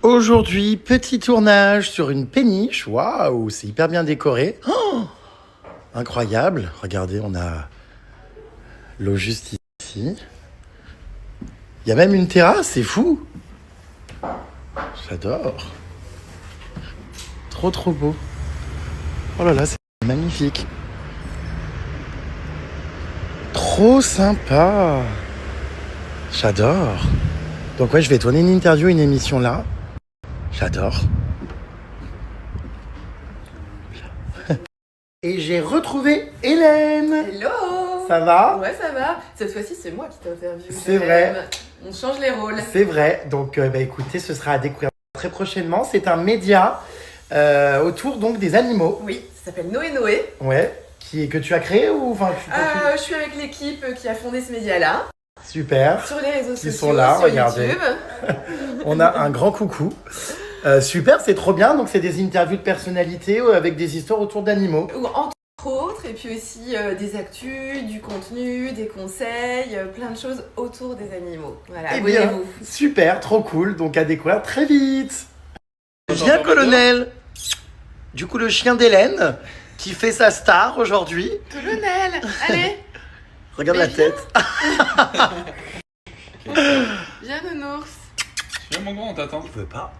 Aujourd'hui, petit tournage sur une péniche. Waouh, c'est hyper bien décoré. Oh, incroyable. Regardez, on a l'eau juste ici. Il y a même une terrasse, c'est fou. J'adore. Trop beau. Oh là là, c'est magnifique. Trop sympa. J'adore. Donc ouais, je vais tourner une interview, une émission là. J'adore. Et j'ai retrouvé Hélène. Hello. Ça va? Ouais, ça va. Cette fois-ci, c'est moi qui t'interviewe. C'est vrai. On change les rôles. C'est vrai. Donc, écoutez, ce sera à découvrir très prochainement. C'est un média autour donc des animaux. Oui, ça s'appelle Noé. Ouais. Que tu as créé ou enfin Je suis avec l'équipe qui a fondé ce média-là. Super. Sur les réseaux sociaux, Ils sont là, sur regardez. YouTube. On a un grand coucou. Super, c'est trop bien. Donc, c'est des interviews de personnalités avec des histoires autour d'animaux. Ou entre autres, et puis aussi des actus, du contenu, des conseils, plein de choses autour des animaux. Voilà, Eh bien, abonnez-vous. super, trop cool. Donc, à découvrir très vite. Bien, colonel. Du coup, le chien d'Hélène qui fait sa star aujourd'hui. Colonel, allez. Regarde Mais la tête. Viens, nounours. Viens mon grand, on t'attend. Il veut pas.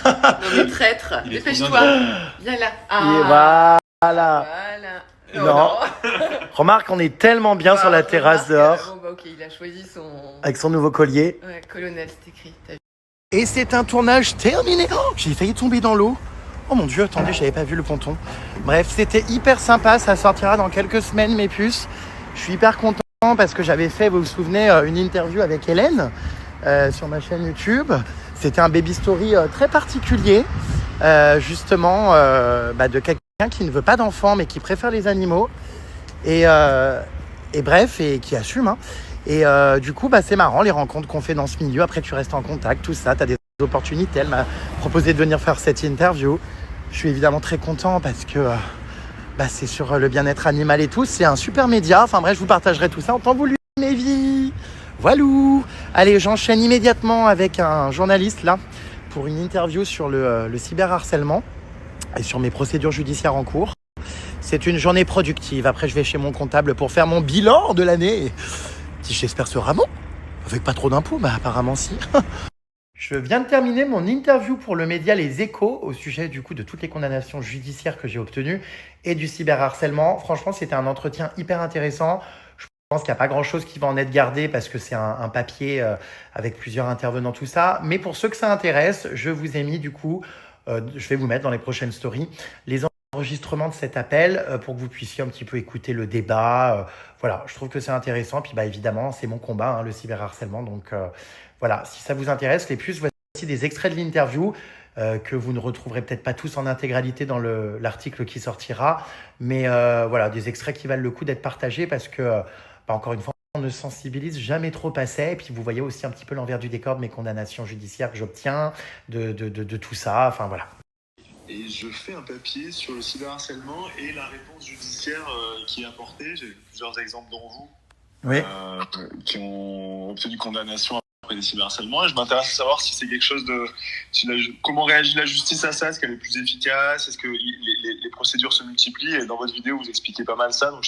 Non mais traître, Il est trop dépêche-toi. Viens là. Et Voilà. voilà. Non. Remarque, on est tellement bien sur la terrasse dehors Bon bah ok, il a choisi son... avec son nouveau collier. Ouais, colonel, c'est écrit. T'as vu. Et c'est un tournage terminé. Oh, j'ai failli tomber dans l'eau. Oh mon Dieu, attendez, j'avais pas vu le ponton. Bref, c'était hyper sympa. Ça sortira dans quelques semaines, mes puces. Je suis hyper content parce que j'avais fait, vous vous souvenez, une interview avec Hélène sur ma chaîne YouTube. C'était un baby story très particulier, justement, de quelqu'un qui ne veut pas d'enfants mais qui préfère les animaux. Et bref, et qui assume. Hein. Et du coup, c'est marrant les rencontres qu'on fait dans ce milieu. Après, tu restes en contact, tout ça. Tu as des opportunités. Elle m'a proposé de venir faire cette interview. Je suis évidemment très content parce que c'est sur le bien-être animal et tout. C'est un super média. Enfin bref, je vous partagerai tout ça en temps voulu, mes vies. Voilou. Allez, j'enchaîne immédiatement avec un journaliste là pour une interview sur le cyberharcèlement et sur mes procédures judiciaires en cours. C'est une journée productive. Après, je vais chez mon comptable pour faire mon bilan de l'année. Si j'espère sera bon. Avec pas trop d'impôts, apparemment si. Je viens de terminer mon interview pour le média Les Échos au sujet du coup de toutes les condamnations judiciaires que j'ai obtenues et du cyberharcèlement. Franchement, c'était un entretien hyper intéressant. Je pense qu'il n'y a pas grand-chose qui va en être gardé parce que c'est un papier avec plusieurs intervenants, tout ça. Mais pour ceux que ça intéresse, je vous ai mis du coup, je vais vous mettre dans les prochaines stories, les enregistrements de cet appel pour que vous puissiez un petit peu écouter le débat. Voilà, je trouve que c'est intéressant. Puis évidemment, c'est mon combat, hein, le cyberharcèlement. Donc voilà, si ça vous intéresse, les puces, voici des extraits de l'interview que vous ne retrouverez peut-être pas tous en intégralité dans l'article qui sortira. Mais voilà, des extraits qui valent le coup d'être partagés parce que, encore une fois, on ne sensibilise jamais trop assez. Et puis vous voyez aussi un petit peu l'envers du décor de mes condamnations judiciaires que j'obtiens, de tout ça. Enfin voilà. Et je fais un papier sur le cyberharcèlement et la réponse judiciaire qui est apportée. J'ai plusieurs exemples dont vous Oui. qui ont obtenu condamnation après des cyberharcèlements. Et je m'intéresse à savoir si c'est quelque chose de... comment réagit la justice à ça? Est-ce qu'elle est plus efficace? Est-ce que les procédures se multiplient? Et dans votre vidéo, vous expliquez pas mal ça. Donc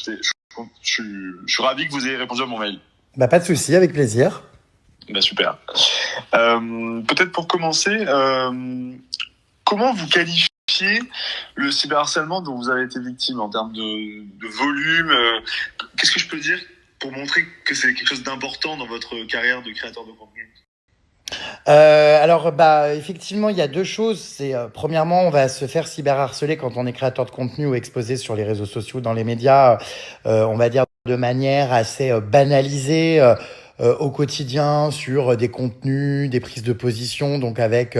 je suis ravi que vous ayez répondu à mon mail. Pas de souci, avec plaisir. Super. Peut-être pour commencer, comment vous qualifiez le cyberharcèlement dont vous avez été victime en termes de volume? Qu'est-ce que je peux dire pour montrer que c'est quelque chose d'important dans votre carrière de créateur de contenu? Alors, effectivement, il y a deux choses. C'est premièrement, on va se faire cyberharceler quand on est créateur de contenu ou exposé sur les réseaux sociaux, dans les médias, on va dire de manière assez banalisée au quotidien sur des contenus, des prises de position, donc avec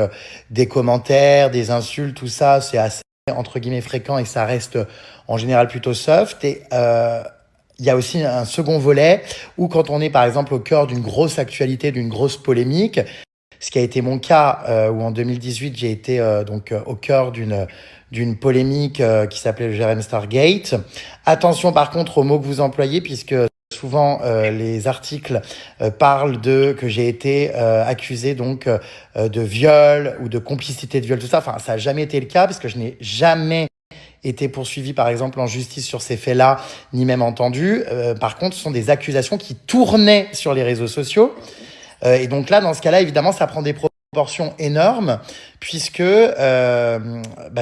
des commentaires, des insultes, tout ça, c'est assez entre guillemets fréquent et ça reste en général plutôt soft. Et il y a aussi un second volet où quand on est par exemple au cœur d'une grosse actualité, d'une grosse polémique, ce qui a été mon cas où en 2018 j'ai été au cœur d'une polémique qui s'appelait le Jérém Stargate. Attention par contre aux mots que vous employez puisque souvent les articles parlent que j'ai été accusé donc de viol ou de complicité de viol, tout ça. Enfin, ça n'a jamais été le cas parce que je n'ai jamais été poursuivi, par exemple, en justice sur ces faits-là, ni même entendu. Par contre, ce sont des accusations qui tournaient sur les réseaux sociaux. Et donc là, dans ce cas-là, évidemment, ça prend des proportions énormes, puisque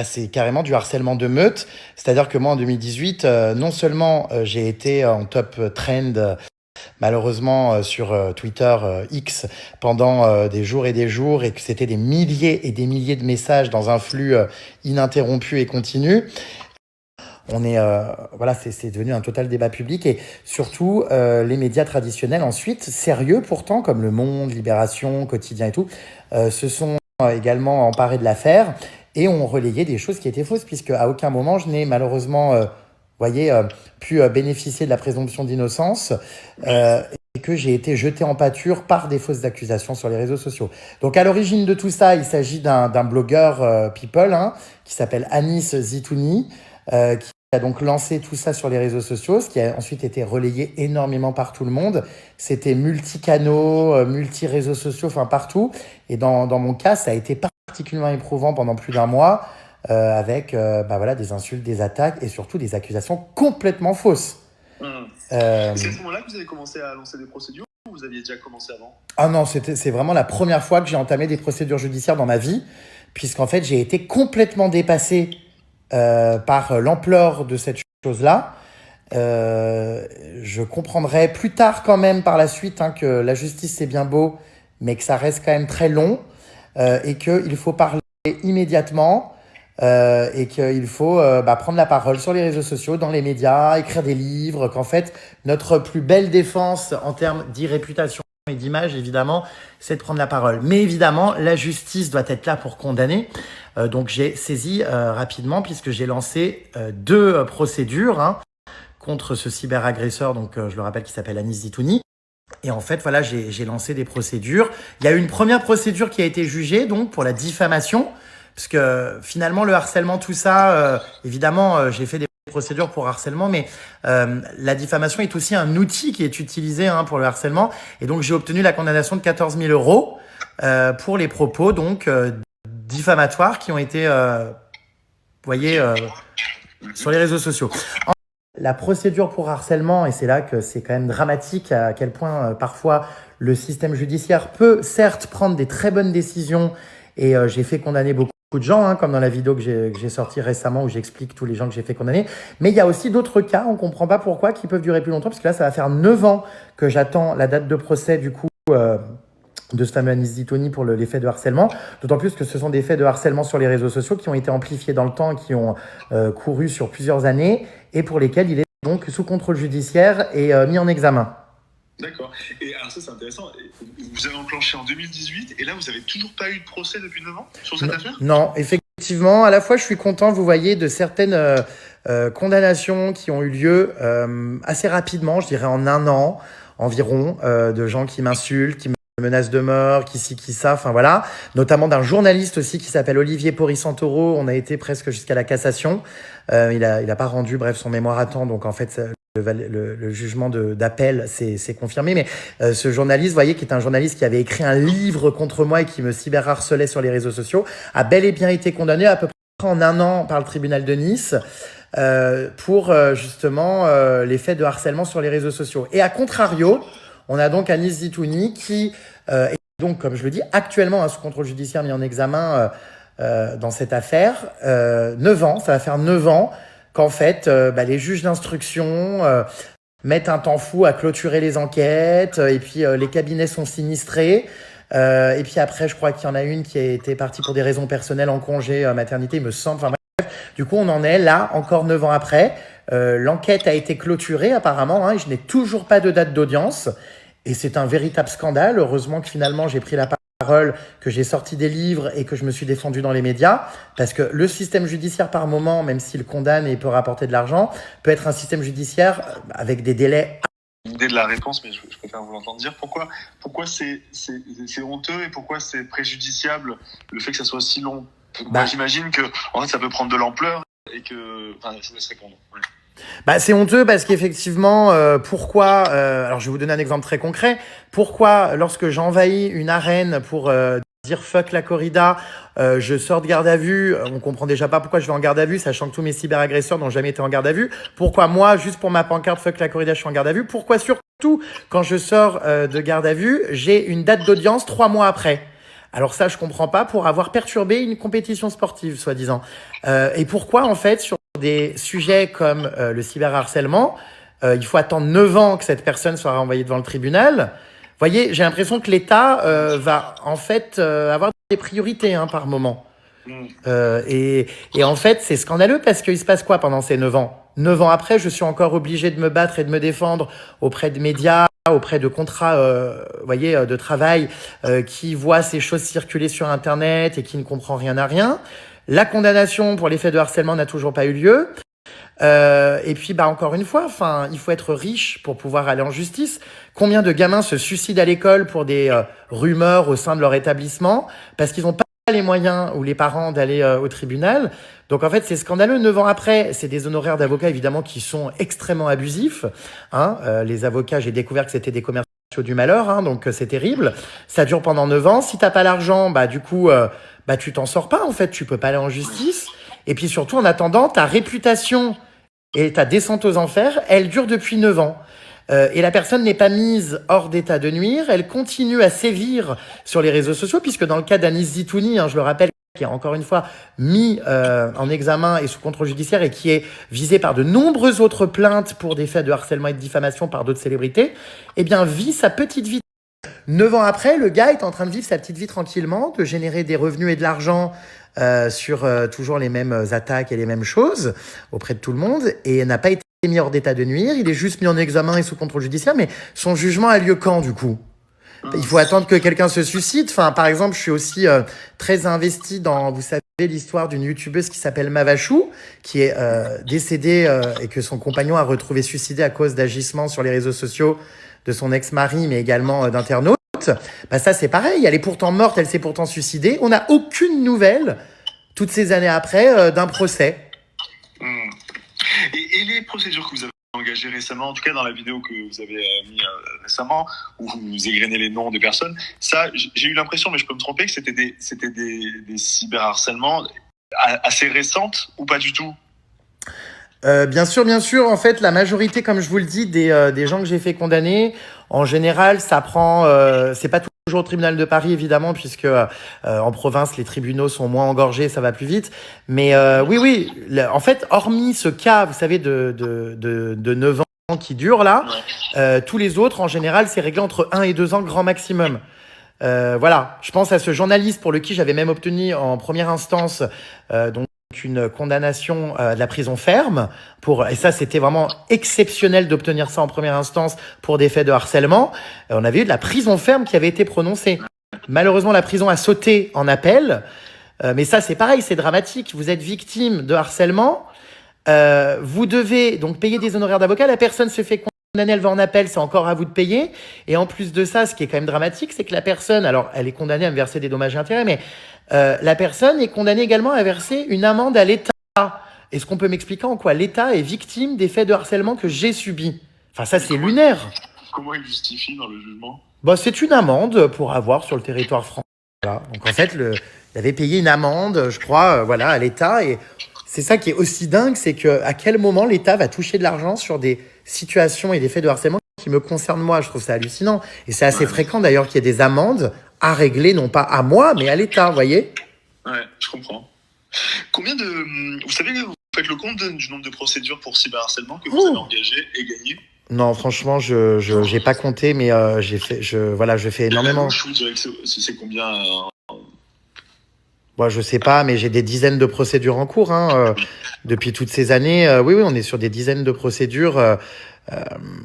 c'est carrément du harcèlement de meute. C'est-à-dire que moi, en 2018, non seulement j'ai été en top trend, malheureusement, sur Twitter X pendant des jours et que c'était des milliers et des milliers de messages dans un flux ininterrompu et continu. On est, c'est devenu un total débat public et surtout les médias traditionnels ensuite, sérieux pourtant, comme Le Monde, Libération, Quotidien et tout, se sont également emparés de l'affaire et ont relayé des choses qui étaient fausses puisque à aucun moment je n'ai malheureusement pu bénéficier de la présomption d'innocence et que j'ai été jeté en pâture par des fausses accusations sur les réseaux sociaux. Donc à l'origine de tout ça, il s'agit d'un blogueur people qui s'appelle Anis Zitouni, qui a donc lancé tout ça sur les réseaux sociaux, ce qui a ensuite été relayé énormément par tout le monde. C'était multi-canaux, multi-réseaux sociaux, enfin partout. Et dans mon cas, ça a été particulièrement éprouvant pendant plus d'un mois, avec des insultes, des attaques et surtout des accusations complètement fausses. C'est à ce moment-là que vous avez commencé à lancer des procédures ou vous aviez déjà commencé avant ? Ah non, c'est vraiment la première fois que j'ai entamé des procédures judiciaires dans ma vie, puisqu'en fait, j'ai été complètement dépassé par l'ampleur de cette chose-là. Je comprendrai plus tard quand même par la suite que la justice c'est bien beau, mais que ça reste quand même très long et qu'il faut parler immédiatement et qu'il faut prendre la parole sur les réseaux sociaux, dans les médias, écrire des livres, qu'en fait notre plus belle défense en termes d'irréputation et d'image, évidemment, c'est de prendre la parole. Mais évidemment, la justice doit être là pour condamner. Donc j'ai saisi rapidement, puisque j'ai lancé 2 procédures contre ce cyberagresseur, donc je le rappelle, qui s'appelle Anis Zitouni. Et en fait, voilà, j'ai lancé des procédures. Il y a eu une première procédure qui a été jugée, donc pour la diffamation, parce que finalement, le harcèlement, tout ça, évidemment, j'ai fait des procédures pour harcèlement, mais la diffamation est aussi un outil qui est utilisé pour le harcèlement. Et donc, j'ai obtenu la condamnation de 14 000 euros pour les propos donc diffamatoires qui ont été sur les réseaux sociaux. La procédure pour harcèlement, et c'est là que c'est quand même dramatique à quel point parfois le système judiciaire peut certes prendre des très bonnes décisions, et j'ai fait condamner beaucoup de gens, comme dans la vidéo que j'ai sortie récemment où j'explique tous les gens que j'ai fait condamner. Mais il y a aussi d'autres cas, on ne comprend pas pourquoi, qui peuvent durer plus longtemps, parce que là, ça va faire 9 ans que j'attends la date de procès du coup de ce fameux Anis Zitouni pour les faits de harcèlement. D'autant plus que ce sont des faits de harcèlement sur les réseaux sociaux qui ont été amplifiés dans le temps, qui ont couru sur plusieurs années et pour lesquels il est donc sous contrôle judiciaire et mis en examen. D'accord. Et alors ça, c'est intéressant. Vous avez enclenché en 2018 et là, vous n'avez toujours pas eu de procès depuis 9 ans sur cette affaire ? Non, effectivement. À la fois, je suis content, vous voyez, de certaines condamnations qui ont eu lieu assez rapidement, je dirais en 1 an environ, de gens qui m'insultent, qui me menacent de mort, qui ci, qui ça, enfin voilà. Notamment d'un journaliste aussi qui s'appelle Olivier Porri-Santoro. On a été presque jusqu'à la cassation. Il a pas rendu, son mémoire à temps. Donc en fait, le jugement d'appel s'est confirmé. Mais ce journaliste, vous voyez, qui est un journaliste qui avait écrit un livre contre moi et qui me cyberharcelait sur les réseaux sociaux, a bel et bien été condamné à peu près en 1 an par le tribunal de Nice pour justement les faits de harcèlement sur les réseaux sociaux. Et à contrario, on a donc Anis Zitouni qui est donc, comme je le dis, actuellement sous contrôle judiciaire mis en examen dans cette affaire. 9 ans, ça va faire 9 ans qu'en fait, les juges d'instruction mettent un temps fou à clôturer les enquêtes et puis les cabinets sont sinistrés. Et puis après, je crois qu'il y en a une qui a été partie pour des raisons personnelles en congé maternité, il me semble. Enfin bref, du coup, on en est là, encore 9 ans après. L'enquête a été clôturée apparemment, et je n'ai toujours pas de date d'audience. Et c'est un véritable scandale. Heureusement que finalement, j'ai pris la parole, que j'ai sorti des livres et que je me suis défendu dans les médias. Parce que le système judiciaire, par moment, même s'il condamne et peut rapporter de l'argent, peut être un système judiciaire avec des délais. L'idée de la réponse, mais je préfère vous l'entendre dire. Pourquoi c'est honteux et pourquoi c'est préjudiciable le fait que ça soit si long ? J'imagine que en fait, ça peut prendre de l'ampleur et que... Enfin, je vous laisse répondre. Ouais. Bah, c'est honteux parce qu'effectivement, pourquoi, alors je vais vous donner un exemple très concret, pourquoi lorsque j'envahis une arène pour dire fuck la corrida, je sors de garde à vue, on comprend déjà pas pourquoi je vais en garde à vue, sachant que tous mes cyberagresseurs n'ont jamais été en garde à vue, pourquoi moi, juste pour ma pancarte fuck la corrida, je suis en garde à vue, pourquoi surtout quand je sors de garde à vue, j'ai une date d'audience 3 mois après. Alors ça, je comprends pas, pour avoir perturbé une compétition sportive, soi-disant. Et pourquoi, en fait, sur des sujets comme le cyberharcèlement, il faut attendre 9 ans que cette personne soit renvoyée devant le tribunal. Vous voyez, j'ai l'impression que l'État va, en fait, avoir des priorités par moment. Et en fait, c'est scandaleux parce qu'il se passe quoi pendant ces 9 ans? 9 ans après, je suis encore obligé de me battre et de me défendre auprès de médias, auprès de contrats de travail qui voient ces choses circuler sur Internet et qui ne comprend rien à rien. La condamnation pour les faits de harcèlement n'a toujours pas eu lieu. Et puis, encore une fois, il faut être riche pour pouvoir aller en justice. Combien de gamins se suicident à l'école pour des rumeurs au sein de leur établissement parce qu'ils n'ont pas les moyens ou les parents d'aller au tribunal. Donc en fait, c'est scandaleux. 9 ans après, c'est des honoraires d'avocats évidemment qui sont extrêmement abusifs. Les avocats, j'ai découvert que c'était des commerciaux du malheur, donc c'est terrible. Ça dure pendant 9 ans. Si t'as pas l'argent, tu t'en sors pas en fait. Tu peux pas aller en justice. Et puis surtout, en attendant, ta réputation et ta descente aux enfers, elle dure depuis 9 ans. Et la personne n'est pas mise hors d'état de nuire, elle continue à sévir sur les réseaux sociaux, puisque dans le cas d'Anis Zitouni, je le rappelle, qui est encore une fois mis en examen et sous contrôle judiciaire et qui est visé par de nombreuses autres plaintes pour des faits de harcèlement et de diffamation par d'autres célébrités, vit sa petite vie. 9 ans après, le gars est en train de vivre sa petite vie tranquillement, de générer des revenus et de l'argent sur toujours les mêmes attaques et les mêmes choses auprès de tout le monde, et n'a pas été mis hors d'état de nuire, il est juste mis en examen et sous contrôle judiciaire, mais son jugement a lieu quand du coup? Il faut attendre que quelqu'un se suicide. Par exemple, je suis aussi très investi dans, vous savez, l'histoire d'une youtubeuse qui s'appelle Mavachou, qui est décédée et que son compagnon a retrouvé suicidé à cause d'agissements sur les réseaux sociaux de son ex-mari, mais également d'internautes. Ça, c'est pareil. Elle est pourtant morte, elle s'est pourtant suicidée. On n'a aucune nouvelle, toutes ces années après, d'un procès. Et les procédures que vous avez engagées récemment, en tout cas dans la vidéo que vous avez mis récemment, où vous égrenez les noms des personnes, ça, j'ai eu l'impression, mais je peux me tromper, que c'était des cyberharcèlements assez récentes ou pas du tout? Bien sûr. En fait, la majorité, comme je vous le dis, des gens que j'ai fait condamner, en général, ça prend... c'est pas toujours au tribunal de Paris, évidemment, puisque en province, les tribunaux sont moins engorgés, ça va plus vite. Mais oui. En fait, hormis ce cas, vous savez, de 9 ans qui dure là, tous les autres, en général, c'est réglé entre 1 et 2 ans grand maximum. Voilà, je pense à ce journaliste pour lequel j'avais même obtenu en première instance donc une condamnation de la prison ferme et ça c'était vraiment exceptionnel d'obtenir ça en première instance pour des faits de harcèlement. On avait eu de la prison ferme qui avait été prononcée. Malheureusement, la prison a sauté en appel, mais ça c'est pareil, c'est dramatique. Vous êtes victime de harcèlement, vous devez donc payer des honoraires d'avocat, la personne se fait condamner, elle va en appel, c'est encore à vous de payer. Et en plus de ça, ce qui est quand même dramatique, c'est que la personne, alors elle est condamnée à me verser des dommages et intérêts, mais la personne est condamnée également à verser une amende à l'État. Est-ce qu'on peut m'expliquer en quoi l'État est victime des faits de harcèlement que j'ai subis? Ça c'est lunaire. Comment il justifie dans le jugement? C'est une amende pour avoir sur le territoire français. Voilà. Donc en fait, il avait payé une amende, je crois, à l'État. Et c'est ça qui est aussi dingue, c'est qu'à quel moment l'État va toucher de l'argent sur des situations et des faits de harcèlement qui me concernent moi. Je trouve ça hallucinant. Et c'est assez fréquent d'ailleurs qu'il y ait des amendes à régler, non pas à moi, mais à l'État, vous voyez? Ouais, je comprends. Combien de... Vous savez, vous faites le compte du nombre de procédures pour cyberharcèlement que vous avez engagées et gagnées? Non, franchement, je n'ai pas compté, mais je fais énormément. Je vous dirais que c'est combien je sais pas, mais j'ai des dizaines de procédures en cours depuis toutes ces années. Oui, on est sur des dizaines de procédures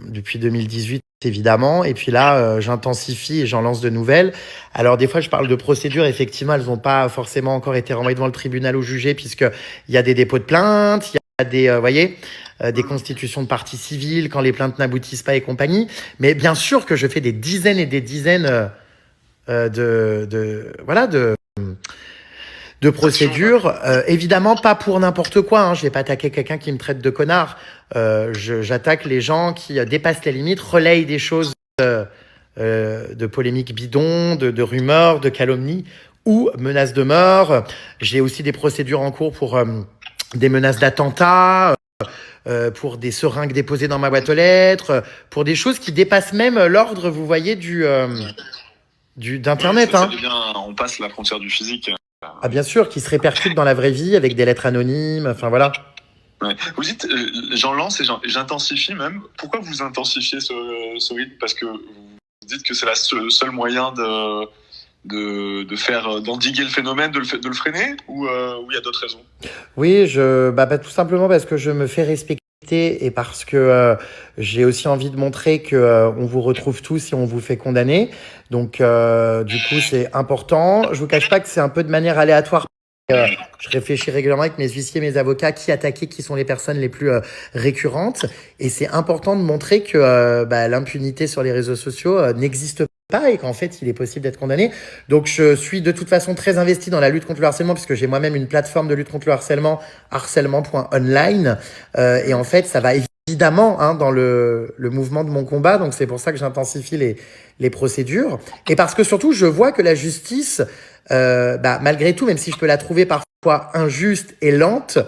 depuis 2018, évidemment. Et puis là, j'intensifie et j'en lance de nouvelles. Alors, des fois, je parle de procédures. Effectivement, elles n'ont pas forcément encore été renvoyées devant le tribunal ou jugées, puisqu'il y a des dépôts de plaintes, il y a des, des constitutions de partie civile quand les plaintes n'aboutissent pas et compagnie. Mais bien sûr que je fais des dizaines et des dizaines de procédure. Évidemment, pas pour n'importe quoi. Hein. Je vais pas attaquer quelqu'un qui me traite de connard. J'attaque les gens qui dépassent les limites, relayent des choses de polémiques bidons, de rumeurs, de calomnies ou menaces de mort. J'ai aussi des procédures en cours pour des menaces d'attentat, pour des seringues déposées dans ma boîte aux lettres, pour des choses qui dépassent même l'ordre, vous voyez, d'Internet. Ça Hein. devient, on passe la frontière du physique. Ah bien sûr, qui se répercute dans la vraie vie avec des lettres anonymes, enfin voilà. Ouais. Vous dites, j'en lance et j'intensifie même. Pourquoi vous intensifiez ce rythme? Parce que vous dites que c'est le seul moyen d'endiguer le phénomène, de le freiner, ou il y a d'autres raisons? Oui, tout simplement parce que je me fais respecter et parce que j'ai aussi envie de montrer que on vous retrouve tous et on vous fait condamner. Donc, du coup, c'est important. Je vous cache pas que c'est un peu de manière aléatoire. Je réfléchis régulièrement avec mes huissiers, mes avocats, qui attaquer, qui sont les personnes les plus récurrentes. Et c'est important de montrer que l'impunité sur les réseaux sociaux n'existe pas et qu'en fait, il est possible d'être condamné. Donc, je suis de toute façon très investi dans la lutte contre le harcèlement puisque j'ai moi-même une plateforme de lutte contre le harcèlement, harcèlement.online. Et en fait, ça va évidemment dans le mouvement de mon combat. Donc, c'est pour ça que j'intensifie les procédures. Et parce que surtout, je vois que la justice, malgré tout, même si je peux la trouver parfois injuste et lente,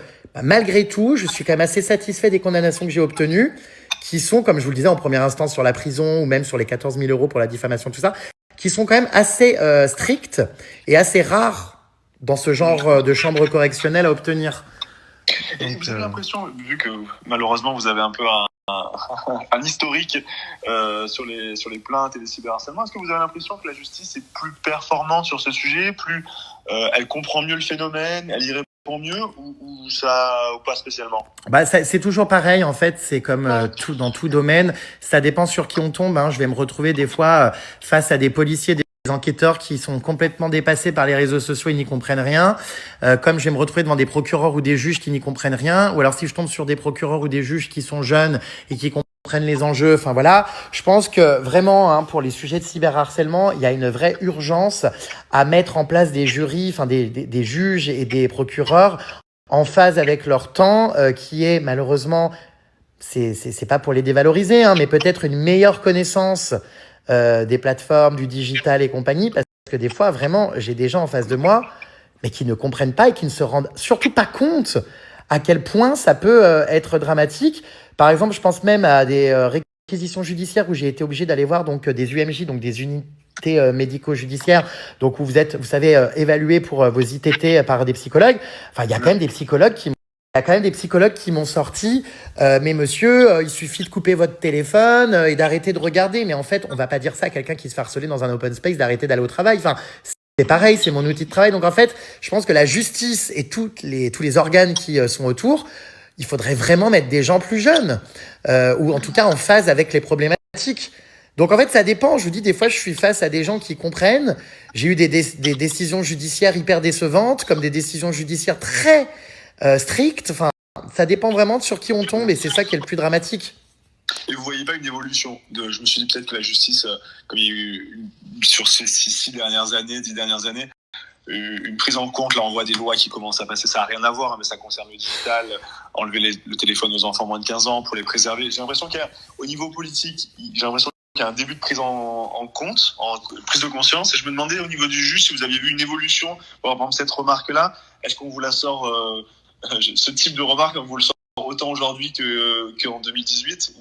malgré tout, je suis quand même assez satisfait des condamnations que j'ai obtenues, qui sont, comme je vous le disais en première instance, sur la prison ou même sur les 14 000 € pour la diffamation, tout ça, qui sont quand même assez strictes et assez rares dans ce genre de chambre correctionnelle à obtenir. Et vous avez l'impression, vu que malheureusement vous avez un peu un historique sur les plaintes et les cyberharcèlements, est-ce que vous avez l'impression que la justice est plus performante sur ce sujet, elle comprend mieux le phénomène, elle y répond mieux ou pas spécialement? C'est toujours pareil en fait, c'est comme dans tout domaine, ça dépend sur qui on tombe. Hein. Je vais me retrouver des fois face à des policiers, des enquêteurs qui sont complètement dépassés par les réseaux sociaux, ils n'y comprennent rien. Comme je vais me retrouver devant des procureurs ou des juges qui n'y comprennent rien, ou alors si je tombe sur des procureurs ou des juges qui sont jeunes et qui comprennent les enjeux, enfin voilà. Je pense que vraiment, pour les sujets de cyberharcèlement, il y a une vraie urgence à mettre en place des jurys, des juges et des procureurs en phase avec leur temps, qui est malheureusement, c'est pas pour les dévaloriser, mais peut-être une meilleure connaissance des plateformes, du digital et compagnie, parce que des fois, vraiment, j'ai des gens en face de moi, mais qui ne comprennent pas et qui ne se rendent surtout pas compte à quel point ça peut être dramatique. Par exemple, je pense même à des réquisitions judiciaires où j'ai été obligé d'aller voir donc des UMJ, donc des unités médico-judiciaires, donc où vous êtes, vous savez, évalué pour vos ITT par des psychologues. Enfin, il y a quand même des psychologues qui m'ont sorti mais monsieur, il suffit de couper votre téléphone et d'arrêter de regarder. Mais en fait, on va pas dire ça à quelqu'un qui se fait harceler dans un open space, d'arrêter d'aller au travail. Enfin, c'est pareil, c'est mon outil de travail. Donc en fait, je pense que la justice et tous les organes qui sont autour, il faudrait vraiment mettre des gens plus jeunes ou en tout cas en phase avec les problématiques. Donc en fait, ça dépend. Je vous dis, des fois, je suis face à des gens qui comprennent. J'ai eu des décisions judiciaires hyper décevantes, comme des décisions judiciaires très strictes. Enfin, ça dépend vraiment de sur qui on tombe et c'est ça qui est le plus dramatique. Et vous voyez pas une évolution je me suis dit peut-être que la justice, comme il y a eu sur ces 10 dernières années, une prise en compte, là on voit des lois qui commencent à passer, ça n'a rien à voir, mais ça concerne le digital, enlever le téléphone aux enfants moins de 15 ans pour les préserver. J'ai l'impression qu'au niveau politique, il y a un début de prise en compte, en prise de conscience, et je me demandais au niveau du juge si vous aviez vu une évolution, par exemple cette remarque-là, est-ce qu'on vous la sort, ce type de remarque, on vous le sort autant aujourd'hui qu'en 2018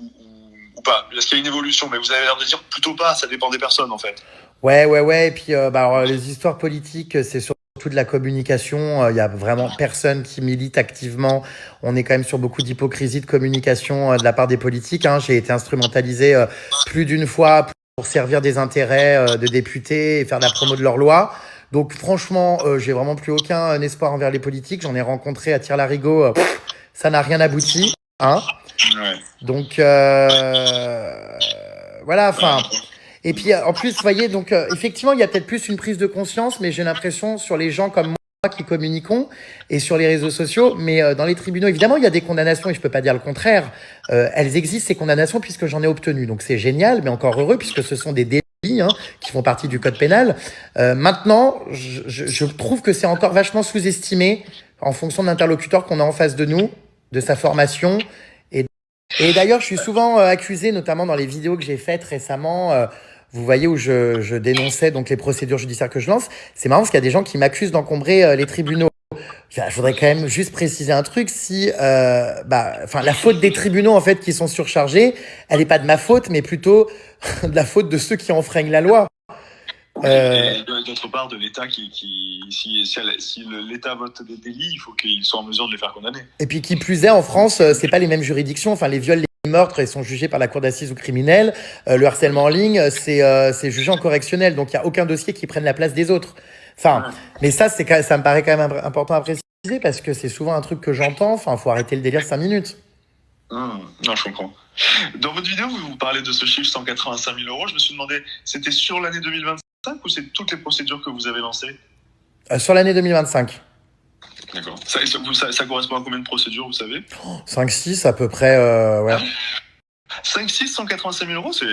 ou pas? Est-ce qu'il y a une évolution? Mais vous avez l'air de dire plutôt pas, ça dépend des personnes en fait. Ouais. Et puis, alors, les histoires politiques, c'est surtout de la communication. Il y a vraiment personne qui milite activement. On est quand même sur beaucoup d'hypocrisie de communication de la part des politiques. J'ai été instrumentalisé plus d'une fois pour servir des intérêts de députés et faire de la promo de leurs lois. Donc, franchement, j'ai vraiment plus aucun espoir envers les politiques. J'en ai rencontré à tire-larigot. Ça n'a rien abouti. Ouais. Donc, voilà, enfin... Et puis, en plus, vous voyez, donc, effectivement, il y a peut-être plus une prise de conscience, mais j'ai l'impression sur les gens comme moi qui communiquons et sur les réseaux sociaux, mais dans les tribunaux, évidemment, il y a des condamnations et je peux pas dire le contraire. Elles existent, ces condamnations, puisque j'en ai obtenu. Donc, c'est génial, mais encore heureux, puisque ce sont des délits, calomnie, hein, qui font partie du code pénal. Maintenant, je trouve que c'est encore vachement sous-estimé en fonction de l'interlocuteur qu'on a en face de nous, de sa formation. Et d'ailleurs, je suis souvent accusé, notamment dans les vidéos que j'ai faites récemment, vous voyez, où je dénonçais donc les procédures judiciaires que je lance. C'est marrant parce qu'il y a des gens qui m'accusent d'encombrer les tribunaux. Je voudrais quand même juste préciser un truc. Si, la faute des tribunaux, en fait, qui sont surchargés, elle n'est pas de ma faute, mais plutôt de la faute de ceux qui enfreignent la loi. Et d'autre part, de l'État si l'État vote des délits, il faut qu'il soit en mesure de les faire condamner. Et puis qui plus est, en France, c'est pas les mêmes juridictions. Enfin, les viols, les meurtres, ils sont jugés par la cour d'assises ou criminelle. Le harcèlement en ligne, c'est jugé en correctionnel. Donc, il n'y a aucun dossier qui prenne la place des autres. Enfin, mais ça me paraît quand même important à préciser parce que c'est souvent un truc que j'entends. Enfin, faut arrêter le délire 5 minutes. Non, je comprends. Dans votre vidéo, vous parlez de ce chiffre 185 000 euros. Je me suis demandé, c'était sur l'année 2025 ou c'est toutes les procédures que vous avez lancées? Sur l'année 2025. D'accord. Ça correspond à combien de procédures, vous savez? 5-6 à peu près, ouais. 5-6, 185 000 euros, c'est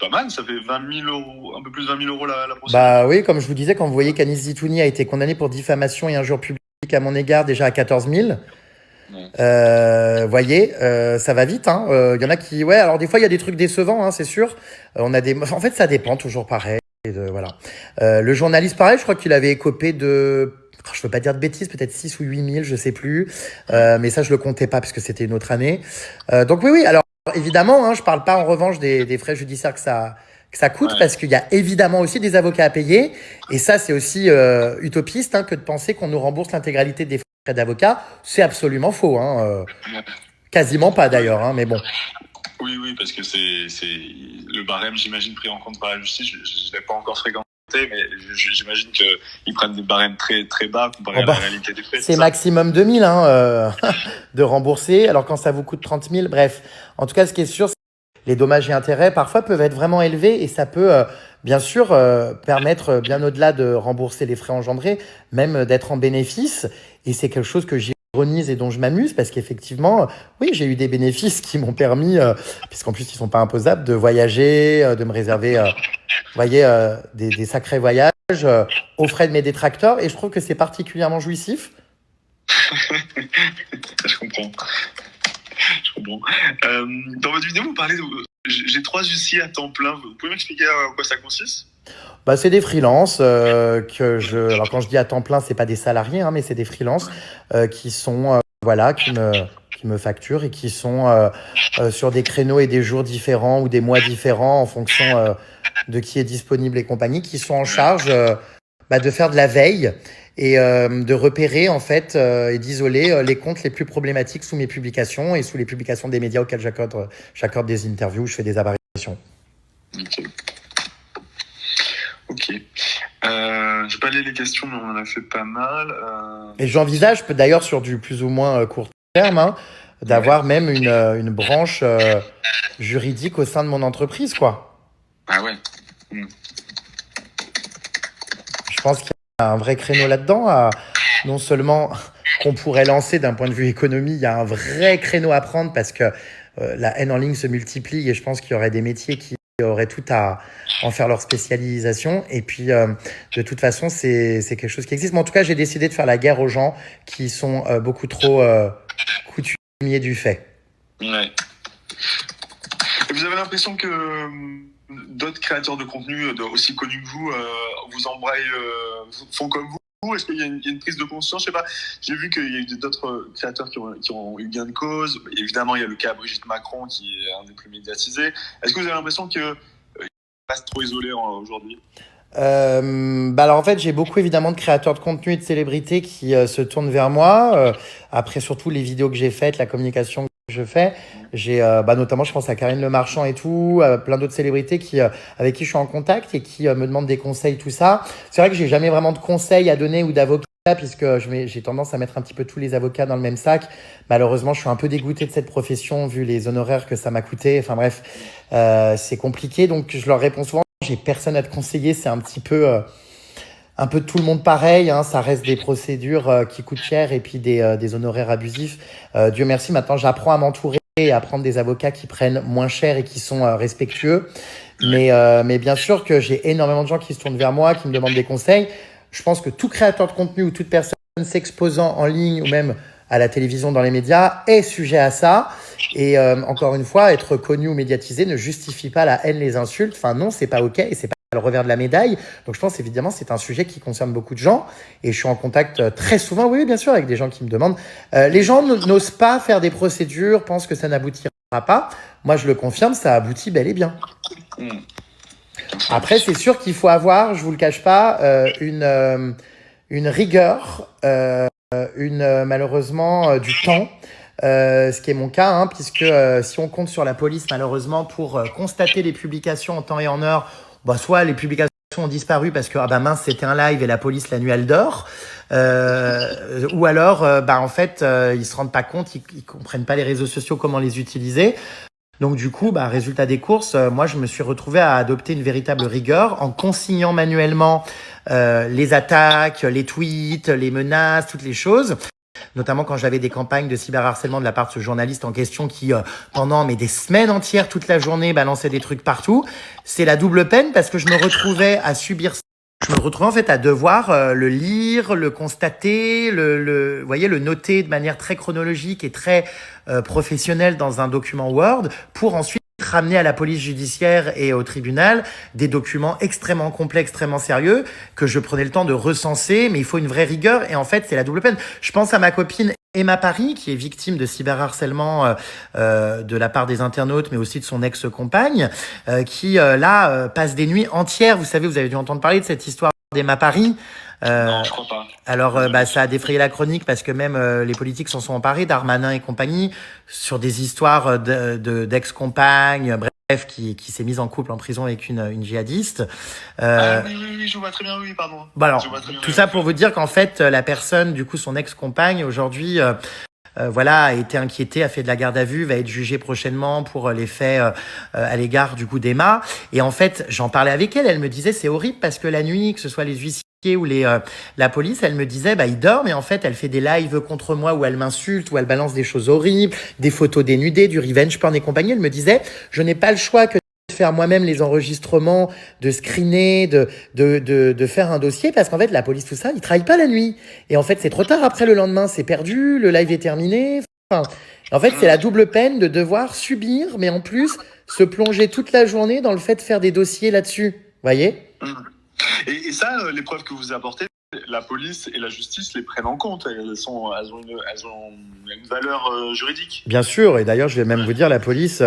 pas mal. Ça fait 20 000 euros, un peu plus de 20 000 euros la procédure. Bah oui, comme je vous disais, quand vous voyez qu'Anis Zitouni a été condamné pour diffamation et injure publique à mon égard déjà à 14 000. Voyez, ça va vite. Hein. Y en a qui, ouais. Alors des fois, il y a des trucs décevants, hein, c'est sûr. En fait, ça dépend toujours pareil. Voilà. Le journaliste, pareil. Je crois qu'il avait écopé de, je veux pas dire de bêtises, peut-être 6 ou 8 000, je sais plus. Mais ça, je le comptais pas parce que c'était une autre année. Donc oui. Alors évidemment, hein, je parle pas en revanche des frais judiciaires que ça coûte, parce qu'il y a évidemment aussi des avocats à payer. Et ça, c'est aussi utopiste, hein, que de penser qu'on nous rembourse l'intégralité des frais d'avocat. C'est absolument faux. Hein. Quasiment pas d'ailleurs, hein, mais bon. Oui, parce que c'est le barème, j'imagine, pris en compte par la justice. Je ne l'ai pas encore fréquenté, mais j'imagine qu'ils prennent des barèmes très, très bas comparé à la réalité des frais. C'est maximum 2 000 de rembourser, alors quand ça vous coûte 30 000, bref. En tout cas, ce qui est sûr, c'est que les dommages et intérêts, parfois, peuvent être vraiment élevés et ça peut, bien sûr, permettre, bien au-delà de rembourser les frais engendrés, même d'être en bénéfice. Et c'est quelque chose que j'ironise et dont je m'amuse parce qu'effectivement, oui, j'ai eu des bénéfices qui m'ont permis, puisqu'en plus, ils ne sont pas imposables, de voyager, de me réserver, vous voyez, des sacrés voyages aux frais de mes détracteurs. Et je trouve que c'est particulièrement jouissif. Je comprends. Dans votre vidéo, vous parlez de... J'ai 3 huissiers à temps plein. Vous pouvez m'expliquer en quoi ça consiste? Bah, c'est des freelances alors quand je dis à temps plein, c'est pas des salariés, hein, mais c'est des freelances qui sont qui me facturent et qui sont sur des créneaux et des jours différents ou des mois différents en fonction de qui est disponible et compagnie, qui sont en charge de faire de la veille et de repérer en fait et d'isoler les comptes les plus problématiques sous mes publications et sous les publications des médias auxquels j'accorde des interviews, je fais des apparitions. Ok. J'ai pas lu les questions, mais on en a fait pas mal. Et j'envisage, d'ailleurs, sur du plus ou moins court terme, d'avoir même une branche juridique au sein de mon entreprise, quoi. Ah ouais. Je pense qu'il y a un vrai créneau là-dedans, non seulement qu'on pourrait lancer d'un point de vue économie, il y a un vrai créneau à prendre parce que la haine en ligne se multiplie et je pense qu'il y aurait des métiers qui auraient tout à en faire leur spécialisation. Et puis, de toute façon, c'est quelque chose qui existe. Mais en tout cas, j'ai décidé de faire la guerre aux gens qui sont beaucoup trop coutumiers du fait. Ouais. Et vous avez l'impression que d'autres créateurs de contenu aussi connus que vous vous embrayent, font comme vous? Est-ce qu'il y a une prise de conscience? Je sais pas. J'ai vu qu'il y a eu d'autres créateurs qui ont eu gain de cause. Évidemment, il y a le cas Brigitte Macron qui est un des plus médiatisés. Est-ce que vous avez l'impression que reste trop isolé aujourd'hui? Alors en fait, j'ai beaucoup évidemment de créateurs de contenu et de célébrités qui se tournent vers moi. Après, surtout les vidéos que j'ai faites, la communication que je fais. J'ai notamment, je pense à Karine Le Marchand et tout, plein d'autres célébrités avec qui je suis en contact et qui me demandent des conseils, tout ça. C'est vrai que j'ai jamais vraiment de conseils à donner ou d'avocats puisque j'ai tendance à mettre un petit peu tous les avocats dans le même sac. Malheureusement, je suis un peu dégoûté de cette profession vu les honoraires que ça m'a coûté. Enfin bref, c'est compliqué. Donc je leur réponds souvent, j'ai personne à te conseiller. C'est un petit peu tout le monde pareil. Hein. Ça reste des procédures qui coûtent cher et puis des honoraires abusifs. Dieu merci, maintenant j'apprends à m'entourer et à prendre des avocats qui prennent moins cher et qui sont respectueux. Mais bien sûr que j'ai énormément de gens qui se tournent vers moi, qui me demandent des conseils. Je pense que tout créateur de contenu ou toute personne s'exposant en ligne ou même à la télévision, dans les médias, est sujet à ça. Et encore une fois, être connu ou médiatisé ne justifie pas la haine, les insultes. Enfin non, c'est pas OK et c'est pas le revers de la médaille. Donc je pense évidemment c'est un sujet qui concerne beaucoup de gens et je suis en contact très souvent, oui bien sûr, avec des gens qui me demandent. Les gens n'osent pas faire des procédures, pensent que ça n'aboutira pas. Moi je le confirme, ça aboutit bel et bien. Après c'est sûr qu'il faut avoir, je vous le cache pas, une rigueur, malheureusement du temps. Ce qui est mon cas, hein, puisque si on compte sur la police malheureusement pour constater les publications en temps et en heure, bah, soit les publications ont disparu parce que ah bah mince c'était un live et la police la nuit elle dort, ou alors en fait ils se rendent pas compte, ils comprennent pas les réseaux sociaux, comment les utiliser. Donc du coup, résultat des courses, moi je me suis retrouvé à adopter une véritable rigueur en consignant manuellement les attaques, les tweets, les menaces, toutes les choses. Notamment quand j'avais des campagnes de cyberharcèlement de la part de ce journaliste en question qui, pendant des semaines entières, toute la journée, balançait des trucs partout. C'est la double peine parce que je me retrouvais à subir ça. Je me retrouvais en fait à devoir le lire, le constater, vous voyez, le noter de manière très chronologique et très professionnelle dans un document Word pour ensuite ramener à la police judiciaire et au tribunal des documents extrêmement complets, extrêmement sérieux que je prenais le temps de recenser, mais il faut une vraie rigueur et en fait c'est la double peine. Je pense à ma copine Emma Paris qui est victime de cyberharcèlement de la part des internautes mais aussi de son ex-compagne qui passe des nuits entières. Vous savez, vous avez dû entendre parler de cette histoire d'Emma Paris. Non, je crois pas. Alors, ça a défrayé la chronique parce que même les politiques s'en sont emparés, Darmanin et compagnie, sur des histoires d'ex-compagnes, bref, qui s'est mise en couple en prison avec une djihadiste. Oui, je vois très bien, oui, pardon. Bon, alors, tout ça pour vous dire qu'en fait, la personne, du coup, son ex-compagne, aujourd'hui, a été inquiétée, a fait de la garde à vue, va être jugée prochainement pour les faits à l'égard du coup d'Emma. Et en fait, j'en parlais avec elle, elle me disait c'est horrible parce que la nuit, que ce soit les huissiers ou la police, elle me disait il dort, mais en fait elle fait des lives contre moi où elle m'insulte, où elle balance des choses horribles, des photos dénudées, du revenge porn et compagnie. Elle me disait je n'ai pas le choix que de faire moi-même les enregistrements, de screener, de faire un dossier parce qu'en fait la police tout ça, ils travaillent pas la nuit et en fait c'est trop tard après le lendemain, c'est perdu, le live est terminé. Enfin, en fait c'est la double peine de devoir subir mais en plus se plonger toute la journée dans le fait de faire des dossiers là-dessus, voyez. Et ça, les preuves que vous apportez, la police et la justice les prennent en compte. Elles ont une valeur juridique. Bien sûr, et d'ailleurs, je vais même vous dire, la police,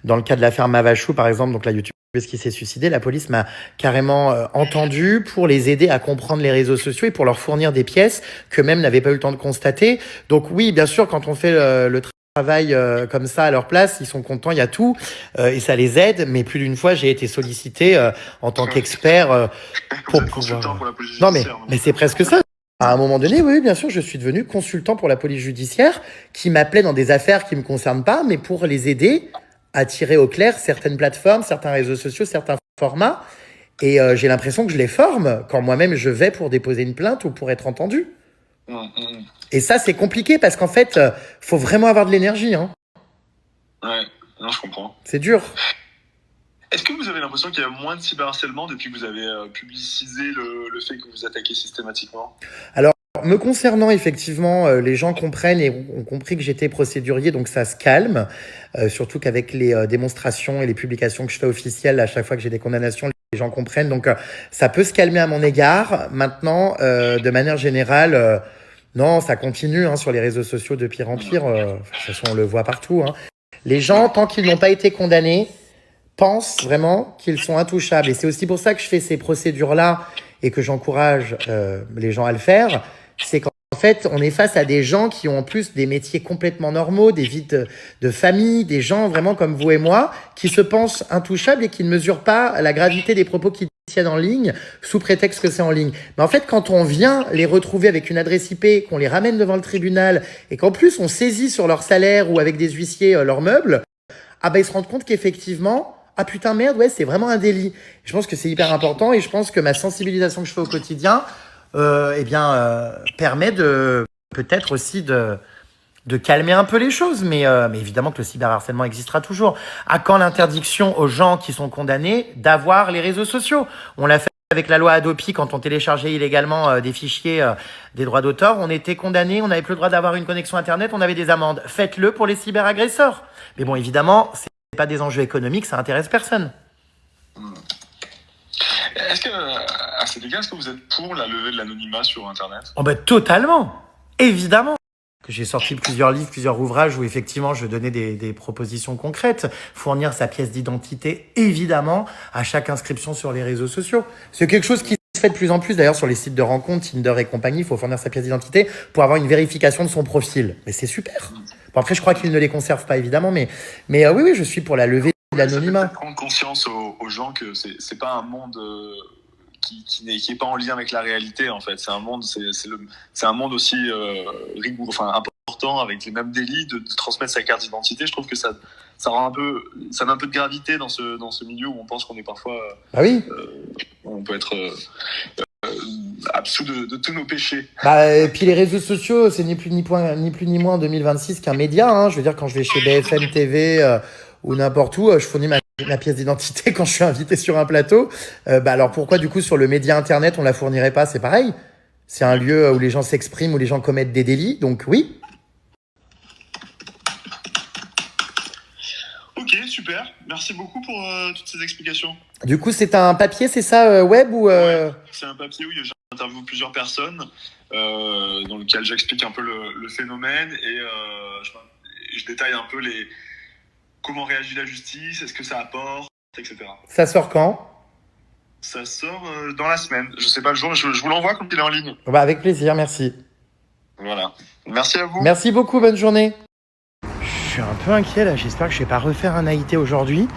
dans le cas de l'affaire Mavachou, par exemple, donc la youtubeuse qui s'est suicidée, la police m'a carrément entendu pour les aider à comprendre les réseaux sociaux et pour leur fournir des pièces qu'eux-mêmes n'avaient pas eu le temps de constater. Donc oui, bien sûr, quand on fait le travail comme ça à leur place, ils sont contents, il y a tout et ça les aide, mais plus d'une fois j'ai été sollicité en tant qu'expert pour pouvoir... Pour la police Non judiciaire, mais c'est presque ça. À un moment donné, oui, bien sûr, je suis devenu consultant pour la police judiciaire qui m'appelait dans des affaires qui me concernent pas, mais pour les aider à tirer au clair certaines plateformes, certains réseaux sociaux, certains formats. Et j'ai l'impression que je les forme quand moi-même je vais pour déposer une plainte ou pour être entendu. Et ça, c'est compliqué parce qu'en fait, faut vraiment avoir de l'énergie. Hein. Ouais, non, je comprends. C'est dur. Est-ce que vous avez l'impression qu'il y a moins de cyberharcèlement depuis que vous avez publicisé le fait que vous attaquez systématiquement ? Alors, me concernant, effectivement, les gens comprennent et ont compris que j'étais procédurier, donc ça se calme. Surtout qu'avec les démonstrations et les publications que je fais officielles, à chaque fois que j'ai des condamnations, les gens comprennent. Donc, ça peut se calmer à mon égard. Maintenant, de manière générale... non, ça continue sur les réseaux sociaux de pire en pire. De toute façon, on le voit partout. Les gens, tant qu'ils n'ont pas été condamnés, pensent vraiment qu'ils sont intouchables. Et c'est aussi pour ça que je fais ces procédures-là et que j'encourage les gens à le faire. C'est qu'en fait, on est face à des gens qui ont en plus des métiers complètement normaux, des vies de famille, des gens vraiment comme vous et moi, qui se pensent intouchables et qui ne mesurent pas la gravité des propos qu'ils tiennent en ligne sous prétexte que c'est en ligne. Mais en fait, quand on vient les retrouver avec une adresse IP, qu'on les ramène devant le tribunal et qu'en plus on saisit sur leur salaire ou avec des huissiers leurs meubles, ils se rendent compte qu'effectivement, ah putain merde, ouais, c'est vraiment un délit. Je pense que c'est hyper important et je pense que ma sensibilisation que je fais au quotidien permet de peut-être aussi de calmer un peu les choses. Mais évidemment que le cyberharcèlement existera toujours. À quand l'interdiction aux gens qui sont condamnés d'avoir les réseaux sociaux? On l'a fait avec la loi Hadopi, quand on téléchargeait illégalement des fichiers des droits d'auteur, on était condamnés, on n'avait plus le droit d'avoir une connexion Internet, on avait des amendes. Faites-le pour les cyberagresseurs. Mais bon, évidemment, c'est pas des enjeux économiques, ça intéresse personne. Est-ce que, à cet égard, est-ce que vous êtes pour la levée de l'anonymat sur Internet? Oh ben totalement, évidemment. J'ai sorti plusieurs livres, plusieurs ouvrages où effectivement je donnais des propositions concrètes. Fournir sa pièce d'identité, évidemment, à chaque inscription sur les réseaux sociaux. C'est quelque chose qui se fait de plus en plus d'ailleurs sur les sites de rencontres, Tinder et compagnie. Il faut fournir sa pièce d'identité pour avoir une vérification de son profil. Mais c'est super. Bon, après, je crois qu'ils ne les conservent pas évidemment, mais oui, je suis pour la levée de l'anonymat. Ça fait prendre conscience aux gens que c'est pas un monde qui n'est pas en lien avec la réalité en fait. C'est un monde, c'est un monde aussi rigoureux, enfin important, avec les mêmes délits de transmettre sa carte d'identité. Je trouve que ça rend ça met un peu de gravité dans ce milieu où on pense qu'on est parfois Ah oui. On peut être absous de tous nos péchés. Et puis les réseaux sociaux, c'est ni plus ni moins en 2026 qu'un média. Hein. Je veux dire, quand je vais chez BFM TV ou n'importe où, je fournis ma pièce d'identité quand je suis invité sur un plateau. Alors pourquoi du coup sur le média internet on la fournirait pas? C'est pareil. C'est un lieu où les gens s'expriment, où les gens commettent des délits. Donc oui. Ok, super. Merci beaucoup pour toutes ces explications. Du coup, c'est un papier, c'est ça, web ou Ouais, c'est un papier où j'interviewe plusieurs personnes dans lequel j'explique un peu le phénomène et je détaille un peu comment réagit la justice, est-ce que ça apporte, etc. Ça sort quand? Ça sort dans la semaine. Je sais pas le jour, je vous l'envoie quand il est en ligne. Avec plaisir, merci. Voilà. Merci à vous. Merci beaucoup, bonne journée. Je suis un peu inquiet là, j'espère que je vais pas refaire un AIT aujourd'hui.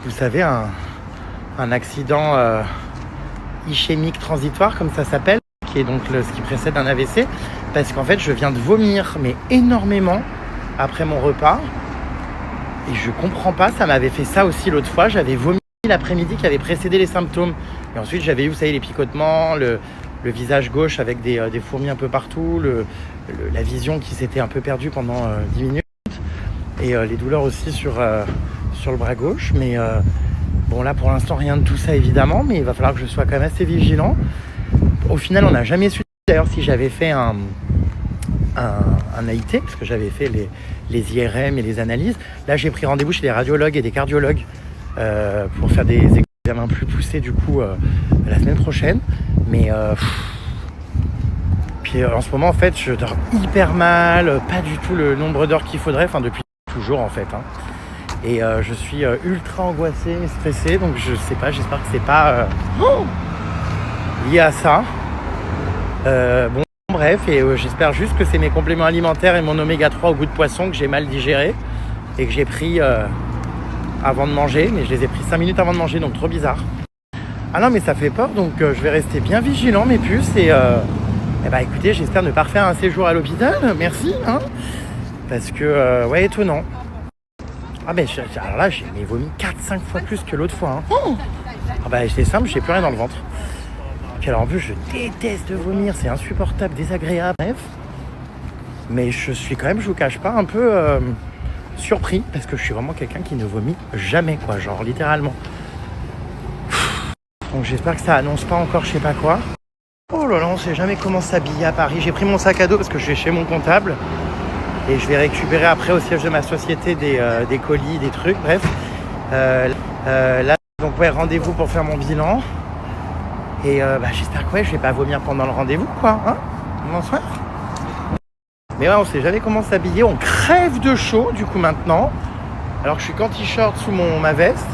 Vous savez, un accident ischémique transitoire, comme ça s'appelle, qui est donc ce qui précède un AVC, parce qu'en fait, je viens de vomir, mais énormément, après mon repas. Et je comprends pas, ça m'avait fait ça aussi l'autre fois, j'avais vomi l'après-midi qui avait précédé les symptômes. Et ensuite, j'avais eu, vous savez, les picotements, le visage gauche avec des fourmis un peu partout, la vision qui s'était un peu perdue pendant 10 minutes, et les douleurs aussi sur le bras gauche. Mais bon, là, pour l'instant, rien de tout ça, évidemment, mais il va falloir que je sois quand même assez vigilant. Au final, on n'a jamais su, d'ailleurs, si j'avais fait un AIT, parce que j'avais fait les IRM et les analyses. Là, j'ai pris rendez-vous chez des radiologues et des cardiologues pour faire des examens plus poussés, du coup, la semaine prochaine. Mais puis en ce moment, en fait, je dors hyper mal, pas du tout le nombre d'heures qu'il faudrait, enfin depuis toujours, en fait. Hein. Et je suis ultra angoissé, stressé, donc je sais pas, j'espère que c'est pas lié à ça. Bon. Bref, et j'espère juste que c'est mes compléments alimentaires et mon oméga 3 au goût de poisson que j'ai mal digéré et que j'ai pris avant de manger, mais je les ai pris 5 minutes avant de manger, donc trop bizarre. Ah non, mais ça fait peur, donc je vais rester bien vigilant, mes puces, et écoutez, j'espère ne pas refaire un séjour à l'hôpital, merci, hein, parce que, ouais, étonnant. Ah ben, alors là, j'ai vomi 4-5 fois plus que l'autre fois, hein. C'est simple, j'ai plus rien dans le ventre. Alors en plus, je déteste vomir, c'est insupportable, désagréable, bref. Mais je suis quand même, je vous cache pas, un peu surpris, parce que je suis vraiment quelqu'un qui ne vomit jamais, quoi, genre littéralement. Donc j'espère que ça annonce pas encore je sais pas quoi. Oh là là, on sait jamais comment s'habiller à Paris. J'ai pris mon sac à dos parce que je vais chez mon comptable. Et je vais récupérer après au siège de ma société des colis, des trucs, bref. Là, donc ouais, rendez-vous pour faire mon bilan. Et j'espère que je vais pas vomir pendant le rendez-vous, quoi, hein. Bonsoir. Mais ouais, on sait jamais comment s'habiller. On crève de chaud, du coup, maintenant. Alors que je suis qu'en t-shirt sous ma veste.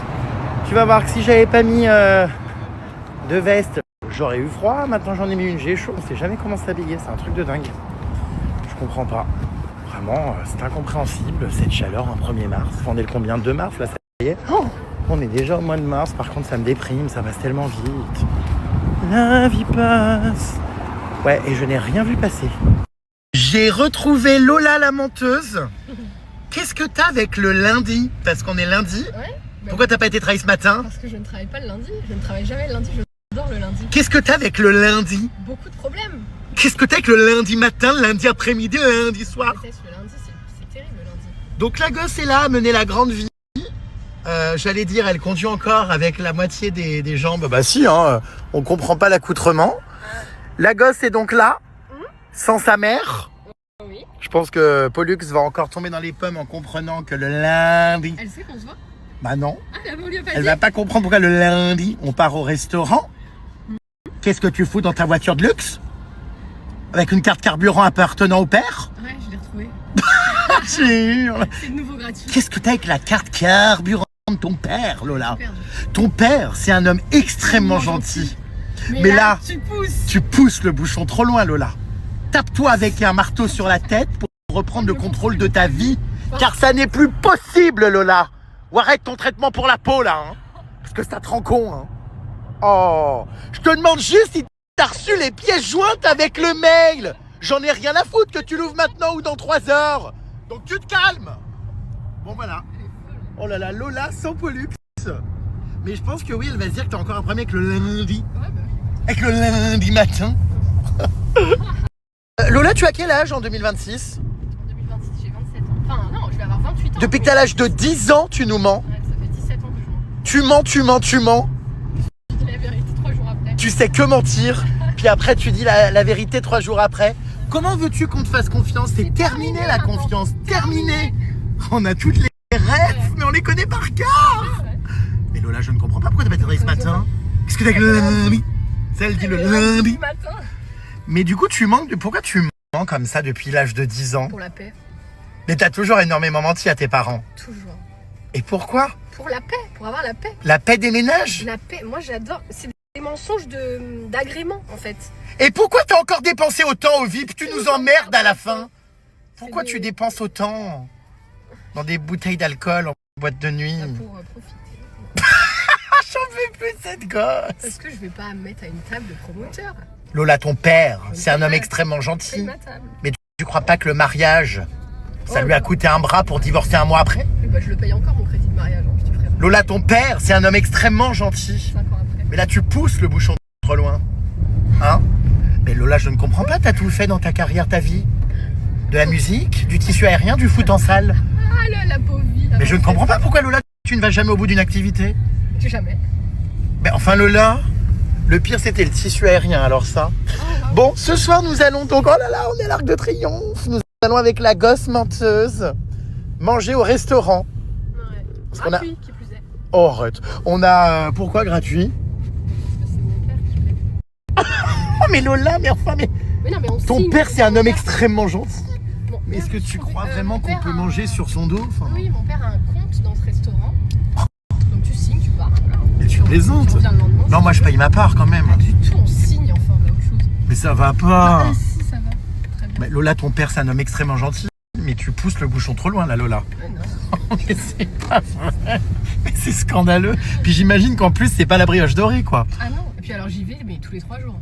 Tu vas voir que si j'avais pas mis de veste, j'aurais eu froid. Maintenant, j'en ai mis une, j'ai chaud. On sait jamais comment s'habiller. C'est un truc de dingue. Je comprends pas. Vraiment, c'est incompréhensible, cette chaleur en 1er mars. On est le combien? 2 mars, là, ça y est. Oh, on est déjà au mois de mars. Par contre, ça me déprime. Ça passe tellement vite. La vie passe. Ouais, et je n'ai rien vu passer. J'ai retrouvé Lola la menteuse. Qu'est-ce que t'as avec le lundi? Parce qu'on est lundi. Ouais. Pourquoi t'as pas été travailler ce matin? Parce que je ne travaille pas le lundi. Je ne travaille jamais le lundi. Je dors le lundi. Qu'est-ce que t'as avec le lundi? Beaucoup de problèmes. Qu'est-ce que t'as avec le lundi matin, le lundi après-midi, le lundi soir? Je déteste le lundi. Donc la gosse est là, à mener la grande vie. J'allais dire, elle conduit encore avec la moitié des jambes. Bah si, hein, on comprend pas l'accoutrement. La gosse est donc là, sans sa mère. Oui. Je pense que Pollux va encore tomber dans les pommes en comprenant que le lundi... Elle sait qu'on se voit? Bah non, Ah, on lui a pas elle dit. va pas comprendre pourquoi le lundi, on part au restaurant. Qu'est-ce que tu fous dans ta voiture de luxe? Avec une carte carburant appartenant au père? Ouais, je l'ai retrouvé. Sûr. C'est de nouveau gratuit. Qu'est-ce que t'as avec la carte carburant de ton père, Lola? Perdu. Ton père, c'est un homme extrêmement gentil. Mais là, tu pousses. tu pousses le bouchon trop loin, Lola. Tape-toi avec un marteau sur la tête pour reprendre le contrôle de ta vie. Car ça n'est plus possible, Lola. Ou arrête ton traitement pour la peau, là. Hein. Parce que ça te rend con. Hein. Oh, je te demande juste si t'as reçu les pièces jointes avec le mail. J'en ai rien à foutre que tu l'ouvres maintenant ou dans 3 heures. Donc tu te calmes. Bon, voilà. Oh là là, Lola sans Pollux. Mais je pense que oui, elle va se dire que t'as encore un problème avec le lundi. Ouais, bah. Avec le lundi matin. Lola, tu as quel âge en 2026? En 2026, j'ai 27 ans. Enfin, non, je vais avoir 28 ans. Depuis que t'as l'âge de 10 ans, tu nous mens. Ouais, ça fait 17 ans que je mens. Tu mens, tu mens, tu mens. Je dis la vérité 3 jours après. Tu sais que mentir. Puis après, tu dis la vérité 3 jours après. Comment veux-tu qu'on te fasse confiance? C'est terminé la maintenant. confiance. Terminé. On a toutes les rêves, mais on les connaît par cœur. Ouais. Mais Lola, je ne comprends pas pourquoi t'as pas été ce matin. Qu'est-ce que t'as avec le lundi? Ça, elle dit le lundi. Matin. Mais du coup, tu manques. Pourquoi tu mens comme ça depuis l'âge de 10 ans? Pour la paix. Mais t'as toujours énormément menti à tes parents. Toujours. Et pourquoi? Pour la paix. Pour avoir la paix. La paix des ménages? La paix. Moi, j'adore. C'est des mensonges d'agrément, en fait. Et pourquoi t'as encore dépensé autant au VIP? Tu nous emmerdes à la fin. Pourquoi tu dépenses autant dans des bouteilles d'alcool en boîte de nuit? Pour profiter. J'en veux plus de cette gosse. Parce que je vais pas me mettre à une table de promoteur. Lola, ton père, c'est un homme Ouais. extrêmement C'est gentil. ma table. Mais tu crois pas que le mariage, ça Oh, lui a non. coûté un bras pour divorcer un mois après? Et bah, je le paye encore mon crédit de mariage. Hein, je te ferai Lola, ton père, c'est un homme extrêmement gentil. 5 ans après. Mais là, tu pousses le bouchon trop loin. Hein? Mais Lola, je ne comprends pas. T'as tout fait dans ta carrière, ta vie. De la musique, du tissu aérien, du foot en salle. Ah là, la pauvre vie. Mais je ne comprends pas pourquoi, Lola, tu ne vas jamais au bout d'une activité. Jamais. Mais enfin, Lola, le pire, c'était le tissu aérien, alors ça. Bon, ce soir, nous allons donc... Oh là là, on est à l'Arc de Triomphe. Nous allons avec la gosse menteuse manger au restaurant. Ouais. Parce qu'on a- Gratuit, qui plus est. Oh, arrête. On a... pourquoi gratuit? Parce que c'est mon père qui paye. Oh, mais Lola, mais enfin, mais... Mais non, mais on Ton signe, père, c'est un homme mon père- extrêmement gentil. mon Mais est-ce que père, tu mon crois père, vraiment mon qu'on père peut a- manger sur son dos? Enfin, Oui, mon père a un compte dans ce restaurant. Donc tu signes, tu pars. Voilà. Mais tu plaisantes. Tu reviens le lendemain, Non, si moi, tu je veux. paye ma part quand même. Pas du tout, on signe, enfin, on a autre chose. Mais ça va pas. Ah, si, ça va. Très bien. Mais Lola, ton père, c'est un homme extrêmement gentil. Mais tu pousses le bouchon trop loin, là, Lola. Ouais, non. Mais c'est pas vrai. Mais c'est scandaleux. Puis j'imagine qu'en plus, c'est pas la brioche dorée, quoi. Ah non, et puis alors j'y vais, mais tous les 3 jours.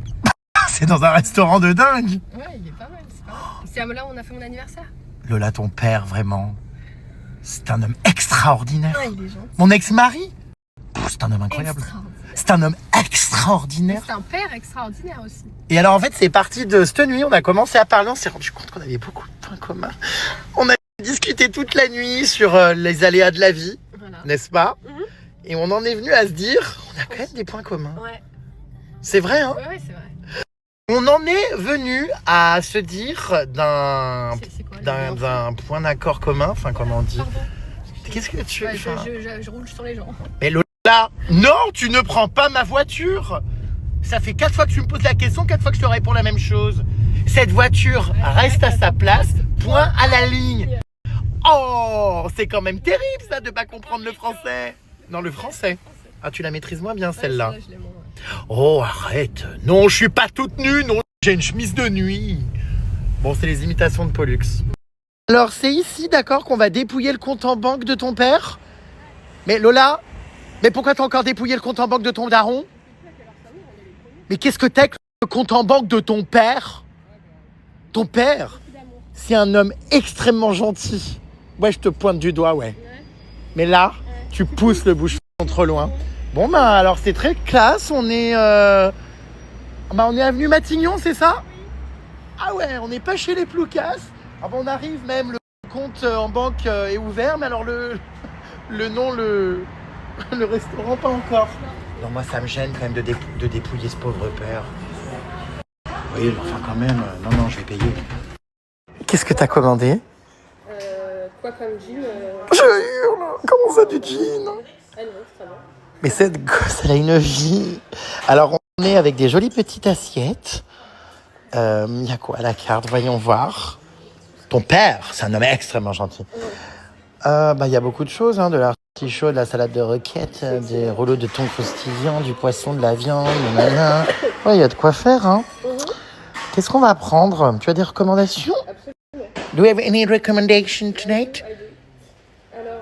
C'est dans un restaurant de dingue. Ouais, il est pas mal, c'est pas mal. C'est là où on a fait mon anniversaire. Lola, ton père, vraiment, c'est un homme extraordinaire. Ah, il est gentil. Mon ex-mari, c'est un homme incroyable. Extraordinaire. C'est un homme extraordinaire. C'est un père extraordinaire aussi. Et alors, en fait, c'est parti de cette nuit. On a commencé à parler. On s'est rendu compte qu'on avait beaucoup de points communs. On a discuté toute la nuit sur les aléas de la vie, Voilà. n'est-ce pas? Mhm. Et on en est venu à se dire, on a quand même des points communs. Ouais, C'est vrai, hein? ouais, c'est vrai. On en est venu à se dire C'est quoi d'un point d'accord commun, enfin, comment on dit. Pardon. Qu'est-ce que tu Ouais, enfin, je roule sur les gens. Mais Lola, non, tu ne prends pas ma voiture. Ça fait 4 fois que tu me poses la question, 4 fois que je te réponds la même chose. Cette voiture reste à sa place, point à la ligne. Oh, c'est quand même terrible ça de pas comprendre le français. Non, le français. Ah, tu la maîtrises moins bien celle-là. Je l'aime, ouais. Oh, arrête. Non, je suis pas toute nue, non, j'ai une chemise de nuit. Bon, c'est les imitations de Pollux. Alors, c'est ici, d'accord, qu'on va dépouiller le compte en banque de ton père? Mais Lola, mais pourquoi t'as encore dépouillé le compte en banque de ton daron? Mais qu'est-ce que t'as avec le compte en banque de ton père? Ton père, c'est un homme extrêmement gentil. Ouais, je te pointe du doigt, ouais. Mais là, tu pousses le bouchon trop loin. Bon, ben, alors c'est très classe. On est avenue Matignon, c'est ça? Ah ouais, on n'est pas chez les Ploucas. Ah ben, on arrive même le compte en banque est ouvert, mais alors le nom, le restaurant, pas encore. Non, moi, ça me gêne quand même de dépouiller ce pauvre père. Oui, enfin, quand même. Non, je vais payer. Qu'est-ce que t'as commandé? Quoi comme jean Je hurle. Comment ça, du jean? Ah non, ça va. Mais cette gosse, elle a une vie. Alors, on est avec des jolies petites assiettes. Il y a quoi à la carte? Voyons voir. Ton père, c'est un homme extrêmement gentil. Il y a beaucoup de choses, de l'artichaut, de la salade de roquette, des rouleaux de thon croustillant, du poisson, de la viande, il y a de quoi faire. Qu'est-ce qu'on va prendre? Tu as des recommandations? Absolument. Do you have any recommendation tonight? Alors,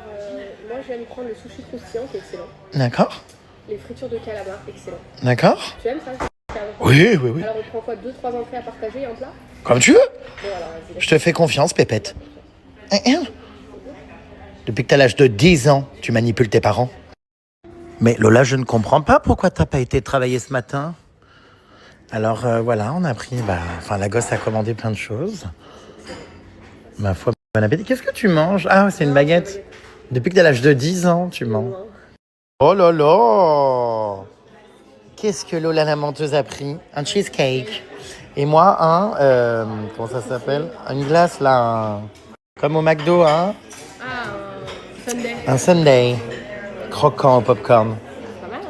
moi j'aime prendre le sushi croustillant qui est excellent. D'accord. Les fritures de calamar, excellent. D'accord. Tu aimes ça? Oui. Alors on prend quoi? 2-3 entrées à partager et un plat? Comme tu veux. Bon alors vas-y. Je te fais confiance, Pépette. Depuis que t'as l'âge de 10 ans, tu manipules tes parents. Mais Lola, je ne comprends pas pourquoi t'as pas été travailler ce matin. Alors voilà, on a pris... la gosse a commandé plein de choses. Ma foi, bon appétit. Qu'est-ce que tu manges? Ah, c'est une baguette. Depuis que t'as l'âge de 10 ans, tu manges. Oh là là! Qu'est-ce que Lola la menteuse a pris? Un cheesecake. Et moi, comment ça s'appelle? Une glace, là. Comme au McDo, Sunday. Un sundae. Croquant au popcorn. Pas mal.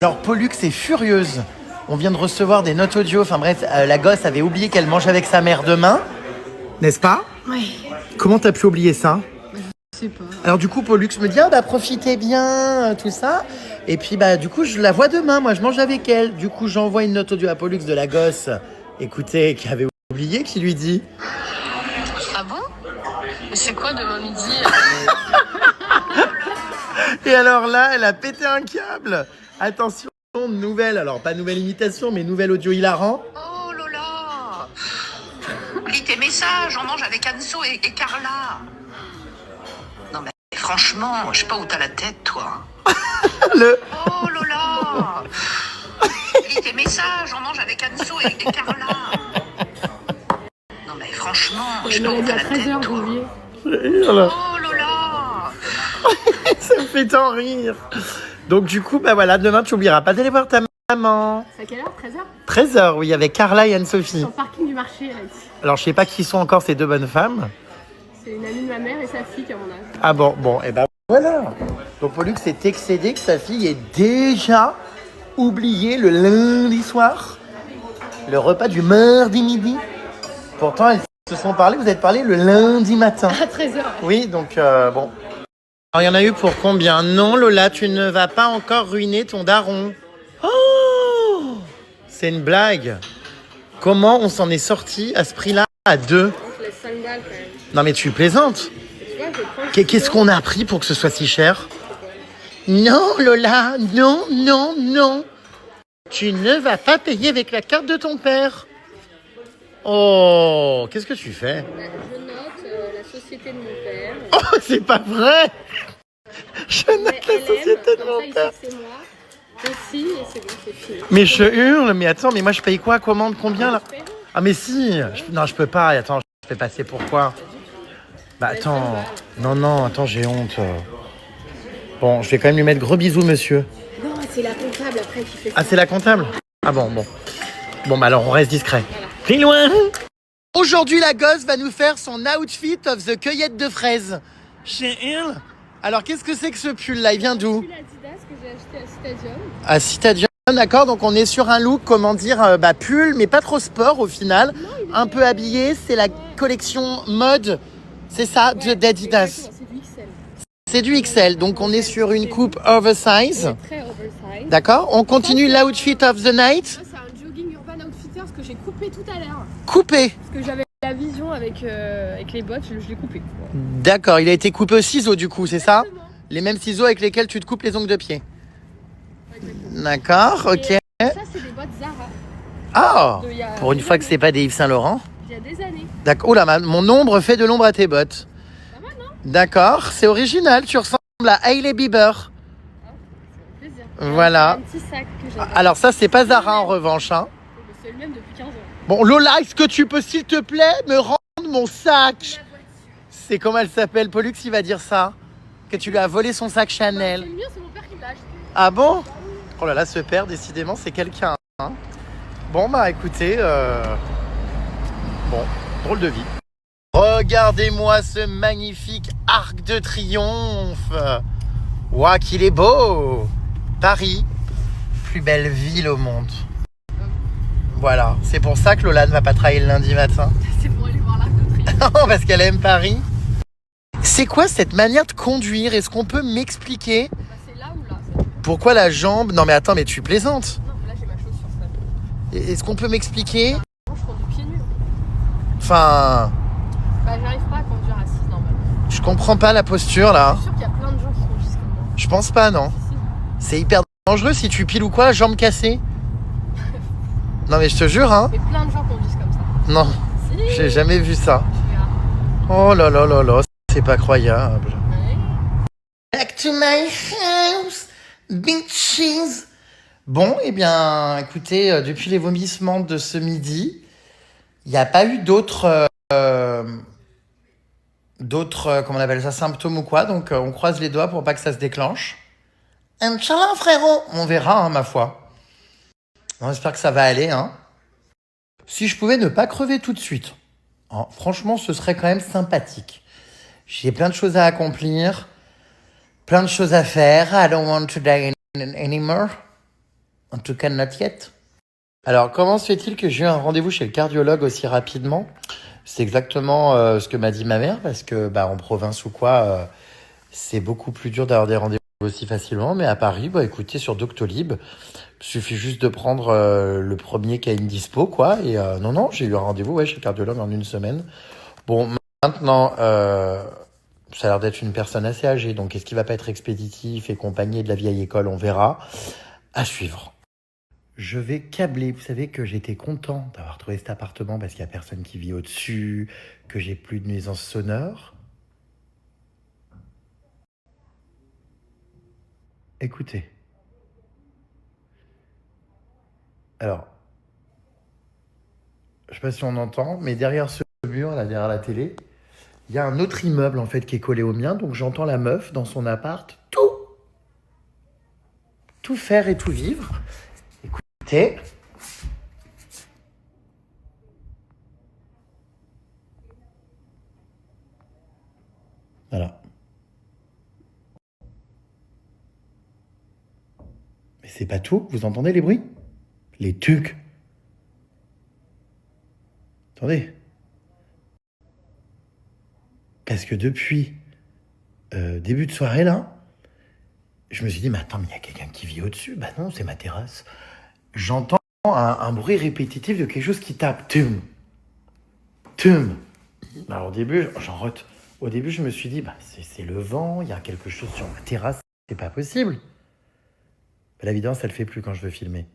Alors, Pollux est furieuse. On vient de recevoir des notes audio. Enfin bref, la gosse avait oublié qu'elle mange avec sa mère demain. N'est-ce pas? Oui. Comment t'as pu oublier ça? Je sais pas. Alors du coup, Pollux me dit, profitez bien, tout ça. Et puis, du coup, je la vois demain. Moi, je mange avec elle. Du coup, j'envoie une note audio à Pollux de la gosse. Écoutez, qui avait oublié, qui lui dit... Ah bon? Mais c'est quoi demain midi? Et alors là, elle a pété un câble. Attention, nouvelle, alors pas nouvelle imitation, mais nouvelle audio hilarant. Oh Lola, lis tes messages, on mange avec Anso et Carla. Non mais franchement, je sais pas où t'as la tête, toi. Oh Lola, lis tes messages, on mange avec Anso et Carla. Non mais franchement, je sais pas où t'as la tête, toi. Oh Lola. Ça me fait tant rire. Donc du coup, demain tu oublieras pas d'aller voir ta maman. C'est à quelle heure? 13h? 13h, oui, avec Carla et Anne-Sophie. Sur le parking du marché, là, ici. Alors je sais pas qui sont encore ces deux bonnes femmes. C'est une amie de ma mère et sa fille qui a mon âge. Ah bon, et voilà. Donc Pollux est excédé que sa fille ait déjà oublié le lundi soir le repas du mardi midi. Pourtant, elles se sont parlé, vous êtes parlé le lundi matin. À 13h. Oui, donc bon. Alors, il y en a eu pour combien? Non, Lola, tu ne vas pas encore ruiner ton daron. Oh! C'est une blague. Comment on s'en est sorti à ce prix-là à 2? Je laisse 5 balles quand même. Non, mais tu plaisantes. Tu vois, je prends. Qu'est-ce qu'on a pris pour que ce soit si cher? Non, Lola, non. Tu ne vas pas payer avec la carte de ton père. Oh, qu'est-ce que tu fais? Je note la société de mon père. Oh, c'est pas vrai! Je note la société de mon père. C'est moi. Je signe et c'est bon, c'est fini. Mais je hurle, mais attends, mais moi je paye quoi? Commande combien là? Ah mais si! Non, je peux pas, attends, je fais passer pourquoi? Attends, non, attends, j'ai honte. Bon, je vais quand même lui mettre gros bisous, monsieur. Non, c'est la comptable après qui fait ça. Ah, c'est la comptable? Ah bon. Bon, alors on reste discret. Plus loin! Aujourd'hui, la gosse va nous faire son outfit of the cueillette de fraises. Chez elle? Alors, qu'est-ce que c'est que ce pull-là? Il vient d'où? C'est l'Adidas que j'ai acheté à Stadium. À Citadium, d'accord. Donc, on est sur un look, pull, mais pas trop sport au final. Non, un peu habillé. C'est la collection mode, c'est ça, d'Adidas. C'est du XL. C'est du XL. Donc, on est sur une coupe oversize. Très oversize. D'accord. On continue l'outfit of the night. Ça, c'est un jogging Urban Outfitters que j'ai coupé tout à l'heure. Coupé. Parce que j'avais la vision avec les bottes, je l'ai coupé. D'accord. Il a été coupé au ciseau, du coup, c'est ça? Exactement. Les mêmes ciseaux avec lesquels tu te coupes les ongles de pied. Exactement. D'accord, ok. Ça, c'est des bottes Zara. Ah, Il y a pour une des fois que années. c'est pas des Yves Saint Laurent. Il y a des années. D'accord. Oula, mon ombre fait de l'ombre à tes bottes. Pas mal, non? D'accord, c'est original. Tu ressembles à Hailey Bieber. Plaisir. Voilà. Un petit sac que j'avais. Alors ça, c'est pas Zara en revanche. Hein. C'est le même depuis 15 ans. Bon, Lola, est-ce que tu peux, s'il te plaît, me rendre mon sac? Et comment elle s'appelle? Pollux, il va dire ça. Que tu lui as volé son sac C'est Chanel. le mien, c'est mon père qui me l'a acheté. Ah bon? Oh là là, ce père, décidément, c'est quelqu'un. Hein. Bon, bah écoutez, bon, drôle de vie. Regardez-moi ce magnifique arc de triomphe. Ouah, qu'il est beau. Paris, plus belle ville au monde. Voilà, c'est pour ça que Lola ne va pas travailler le lundi matin. C'est pour aller voir l'Arc de Triomphe. Non, parce qu'elle aime Paris. C'est quoi cette manière de conduire? Est-ce qu'on peut m'expliquer Bah, c'est là ou là ça. pourquoi la jambe... Non mais attends, mais tu plaisantes. Non, mais là j'ai ma chaussure ça. Est-ce qu'on peut m'expliquer? Non, je conduis pieds nus. Enfin, Bah, j'arrive pas à conduire assise normalement. je comprends pas la posture là. Je suis sûre qu'il y a plein de gens qui conduisent comme moi. Je pense pas, non. Si, si. C'est hyper dangereux si tu piles ou quoi, jambe cassée. Non mais je te jure, hein. Mais plein de gens conduisent comme ça. Non, Si. j'ai jamais vu ça. Tu verras. Oh là là là là, c'est pas croyable. Ouais. Back to my house, bitches. Bon, eh bien, écoutez, depuis les vomissements de ce midi, il n'y a pas eu d'autres, comment on appelle ça, symptômes ou quoi. Donc, on croise les doigts pour pas que ça se déclenche. Inch'Allah, frérot. On verra, hein, ma foi. On espère que ça va aller, hein. Si je pouvais ne pas crever tout de suite, hein, franchement, ce serait quand même sympathique. J'ai plein de choses à accomplir, plein de choses à faire. I don't want to die anymore. En tout cas, not yet. Alors, comment se fait-il que j'ai eu un rendez-vous chez le cardiologue aussi rapidement? C'est exactement ce que m'a dit ma mère, parce que bah, en province ou quoi, c'est beaucoup plus dur d'avoir des rendez-vous aussi facilement. Mais à Paris, bah, écoutez, sur Doctolib, il suffit juste de prendre le premier qui a une dispo, quoi. Et non, j'ai eu un rendez-vous chez le cardiologue en 1 semaine. Bon, maintenant, ça a l'air d'être une personne assez âgée, donc est-ce qu'il va pas être expéditif et compagnie de la vieille école? On verra. À suivre. Je vais câbler. Vous savez que j'étais content d'avoir trouvé cet appartement parce qu'il n'y a personne qui vit au-dessus, que j'ai plus de nuisances sonores. Écoutez. Alors, je sais pas si on entend, mais derrière ce mur, là, derrière la télé, il y a un autre immeuble en fait qui est collé au mien, donc j'entends la meuf dans son appart tout faire et tout vivre. Écoutez. Voilà. Mais c'est pas tout, vous entendez les bruits? Les tucs. Attendez. Parce que depuis début de soirée, là, je me suis dit, mais attends, mais il y a quelqu'un qui vit au-dessus. Bah non, c'est ma terrasse. J'entends un bruit répétitif de quelque chose qui tape. Tum. Tum. Alors au début, au début, je me suis dit, bah, c'est le vent, il y a quelque chose sur ma terrasse, c'est pas possible. Mais la vidéo, ça le fait plus quand je veux filmer.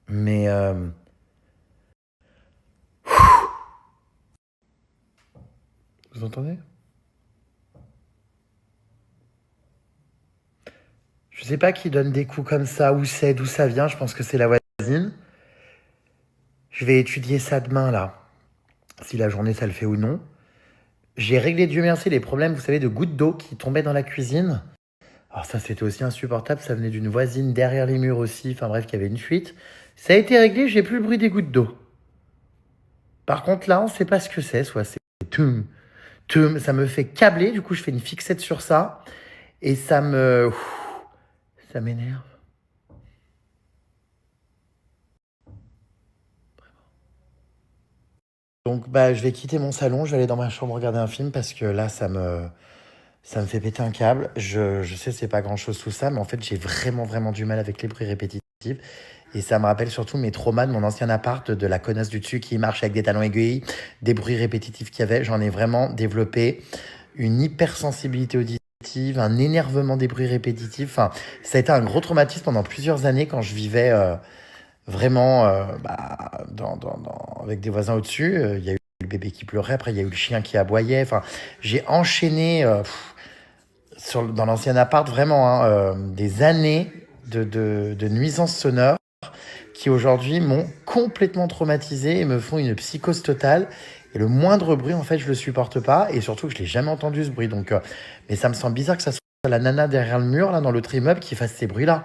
Mais vous entendez? Je sais pas qui donne des coups comme ça, où c'est, d'où ça vient, je pense que c'est la voisine. Je vais étudier ça demain, là. Si la journée, ça le fait ou non. J'ai réglé, Dieu merci, les problèmes, vous savez, de gouttes d'eau qui tombaient dans la cuisine. Alors ça, c'était aussi insupportable, ça venait d'une voisine derrière les murs aussi, enfin bref, qu'il y avait une fuite. Ça a été réglé, j'ai plus le bruit des gouttes d'eau. Par contre, là, on sait pas ce que c'est, soit c'est tum, tum, ça me fait câbler, du coup, je fais une fixette sur ça, et ça m'énerve. Donc, bah, je vais quitter mon salon, je vais aller dans ma chambre regarder un film parce que là, ça me fait péter un câble. Je sais, c'est pas grand-chose tout ça, mais en fait, j'ai vraiment du mal avec les bruits répétitifs. Et ça me rappelle surtout mes traumas de mon ancien appart, de la connasse du dessus qui marche avec des talons aiguilles, des bruits répétitifs qu'il y avait. J'en ai vraiment développé une hypersensibilité auditive, un énervement des bruits répétitifs. Enfin, ça a été un gros traumatisme pendant plusieurs années quand je vivais vraiment avec des voisins au-dessus. Il y a eu le bébé qui pleurait, après il y a eu le chien qui aboyait. Enfin, j'ai enchaîné dans l'ancien appart vraiment des années de nuisances sonores qui aujourd'hui m'ont complètement traumatisés et me font une psychose totale. Et le moindre bruit, en fait, je le supporte pas. Et surtout que je l'ai jamais entendu, ce bruit. Donc, mais ça me semble bizarre que ça soit la nana derrière le mur, là, dans l'autre immeuble, qui fasse ces bruits-là.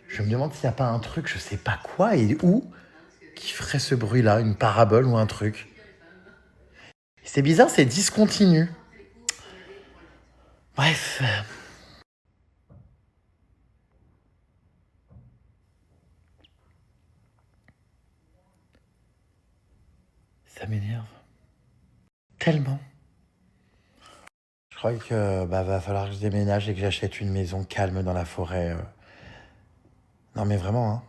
Je me demande s'il n'y a pas un truc, je sais pas quoi et où, qui ferait ce bruit-là, une parabole ou un truc. C'est bizarre, c'est discontinu. Bref. Ça m'énerve. Tellement. Je crois que va falloir que je déménage et que j'achète une maison calme dans la forêt. Non mais vraiment, hein.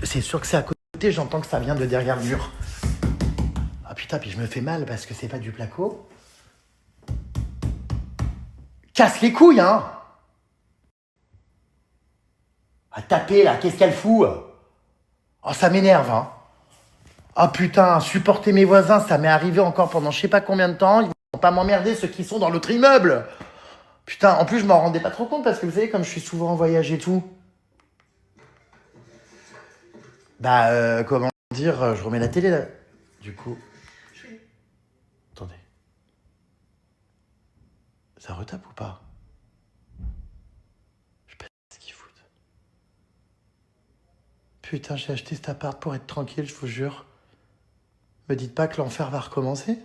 C'est sûr que c'est à côté, j'entends que ça vient de derrière le mur. Ah putain, puis je me fais mal parce que c'est pas du placo. Casse les couilles, hein. À taper là, qu'est-ce qu'elle fout? Oh, ça m'énerve, hein. Ah putain, supporter mes voisins, ça m'est arrivé encore pendant je sais pas combien de temps. Ils vont pas m'emmerder ceux qui sont dans l'autre immeuble. Putain, en plus je m'en rendais pas trop compte parce que vous savez, comme je suis souvent en voyage et tout. Comment dire, je remets la télé là. Du coup. Attendez. Ça retape ou pas? Je sais pas ce qu'ils foutent. Putain, j'ai acheté cet appart pour être tranquille, je vous jure. Me dites pas que l'enfer va recommencer?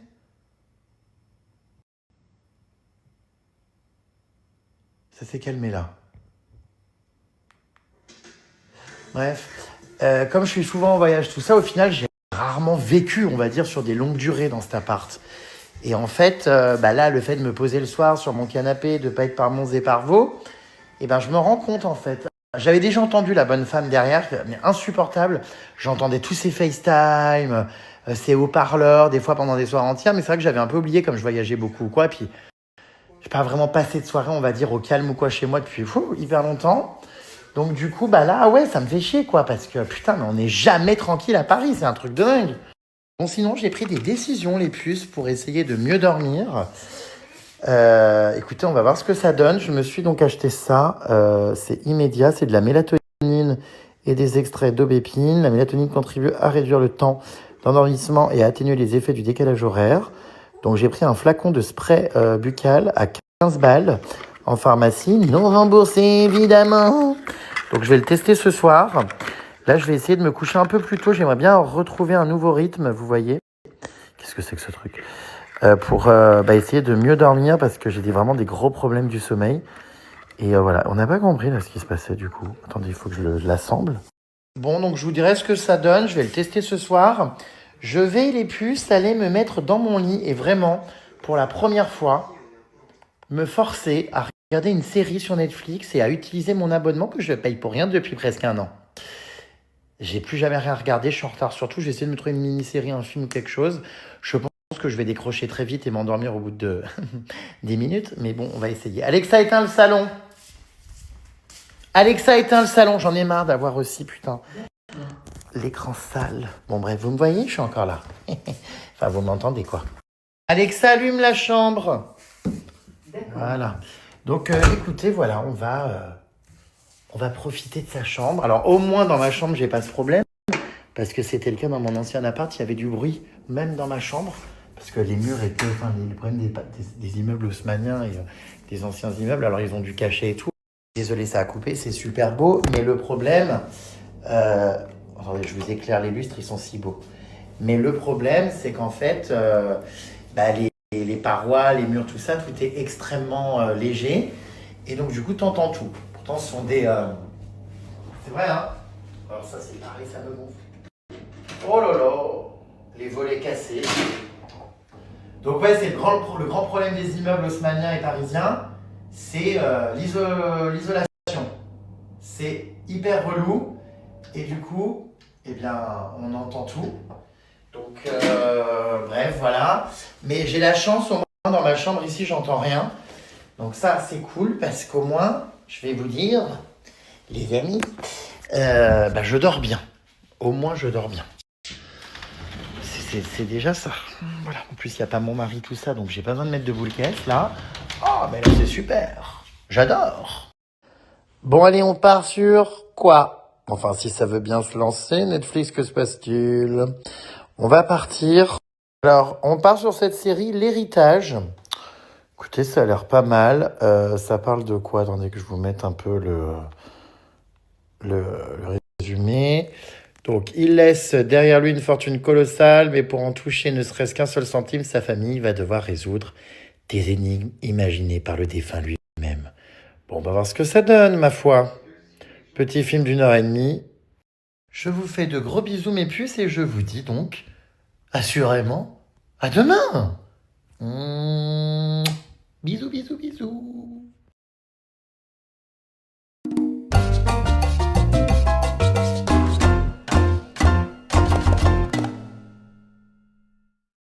Ça s'est calmé là. Bref, comme je suis souvent en voyage, tout ça, au final, j'ai rarement vécu, on va dire, sur des longues durées dans cet appart. Et en fait, là, le fait de me poser le soir sur mon canapé, de pas être par Mons et par Vaux, je me rends compte, en fait. J'avais déjà entendu la bonne femme derrière, mais insupportable. J'entendais tous ces FaceTime, ces haut-parleurs, des fois pendant des soirées entières, mais c'est vrai que j'avais un peu oublié comme je voyageais beaucoup ou quoi. Puis, j'ai pas vraiment passé de soirée, on va dire, au calme ou quoi chez moi depuis hyper longtemps. Donc du coup, là, ouais, ça me fait chier, quoi, parce que putain, mais on n'est jamais tranquille à Paris, c'est un truc de dingue. Bon, sinon, j'ai pris des décisions, les puces, pour essayer de mieux dormir. Écoutez, on va voir ce que ça donne. Je me suis donc acheté ça. C'est immédiat, c'est de la mélatonine et des extraits d'aubépine. La mélatonine contribue à réduire le temps d'endormissement et à atténuer les effets du décalage horaire. Donc j'ai pris un flacon de spray buccal à 15 balles en pharmacie, non remboursé évidemment. Donc je vais le tester ce soir. Là, je vais essayer de me coucher un peu plus tôt. J'aimerais bien retrouver un nouveau rythme, vous voyez. Qu'est-ce que c'est que ce truc? Pour essayer de mieux dormir parce que j'ai vraiment des gros problèmes du sommeil. Et voilà, on n'a pas compris là ce qui se passait du coup. Attendez, il faut que je l'assemble. Bon, donc je vous dirai ce que ça donne. Je vais le tester ce soir. Je vais, les puces, aller me mettre dans mon lit et vraiment, pour la première fois, me forcer à regarder une série sur Netflix et à utiliser mon abonnement que je paye pour rien depuis presque 1 an. J'ai plus jamais rien regardé, je suis en retard. Surtout, j'ai essayé de me trouver une mini-série, un film ou quelque chose. Je pense que je vais décrocher très vite et m'endormir au bout de 10 minutes. Mais bon, on va essayer. Alexa, éteins le salon. Alexa, éteins le salon. J'en ai marre d'avoir aussi, putain, l'écran sale. Bon, bref, vous me voyez, je suis encore là. Enfin, vous m'entendez, quoi. Alexa, allume la chambre. Voilà. Donc, écoutez, voilà, on va profiter de sa chambre. Alors, au moins, dans ma chambre, j'ai pas ce problème. Parce que c'était le cas dans mon ancien appart. Il y avait du bruit, même dans ma chambre. Parce que les murs étaient... Enfin, les problèmes des immeubles haussmanniens et des anciens immeubles. Alors, ils ont dû cacher et tout. Désolé, ça a coupé. C'est super beau. Mais le problème... attendez, je vous éclaire les lustres. Ils sont si beaux. Mais le problème, c'est qu'en fait... les parois, les murs, tout ça, tout est extrêmement léger. Et donc, du coup, t'entends tout. Pourtant, ce sont des... C'est vrai, hein? Alors ça, c'est pareil, ça me gonfle. Oh là là! Les volets cassés. Donc ouais, c'est le grand problème des immeubles haussmanniens et parisiens. C'est l'isolation. C'est hyper relou. Et du coup, on entend tout. Donc, bref, voilà. Mais j'ai la chance, au moins, dans ma chambre ici, j'entends rien. Donc ça, c'est cool, parce qu'au moins, je vais vous dire, les amis, je dors bien. Au moins, je dors bien. C'est déjà ça. Voilà. En plus, il n'y a pas mon mari, tout ça, donc j'ai pas besoin de mettre de boule caisse, là. Oh, mais là, c'est super. J'adore. Bon, allez, on part sur quoi? Enfin, si ça veut bien se lancer, Netflix, que se passe-t-il? On va partir. Alors, on part sur cette série, L'Héritage. Écoutez, ça a l'air pas mal. Ça parle de quoi? Attendez que je vous mette un peu le résumé. Donc, il laisse derrière lui une fortune colossale, mais pour en toucher ne serait-ce qu'un seul centime, sa famille va devoir résoudre des énigmes imaginées par le défunt lui-même. Bon, on va voir ce que ça donne, ma foi. Petit film d'1 h 30. Je vous fais de gros bisous, mes puces, et je vous dis donc, assurément, à demain. Bisous, bisous, bisous.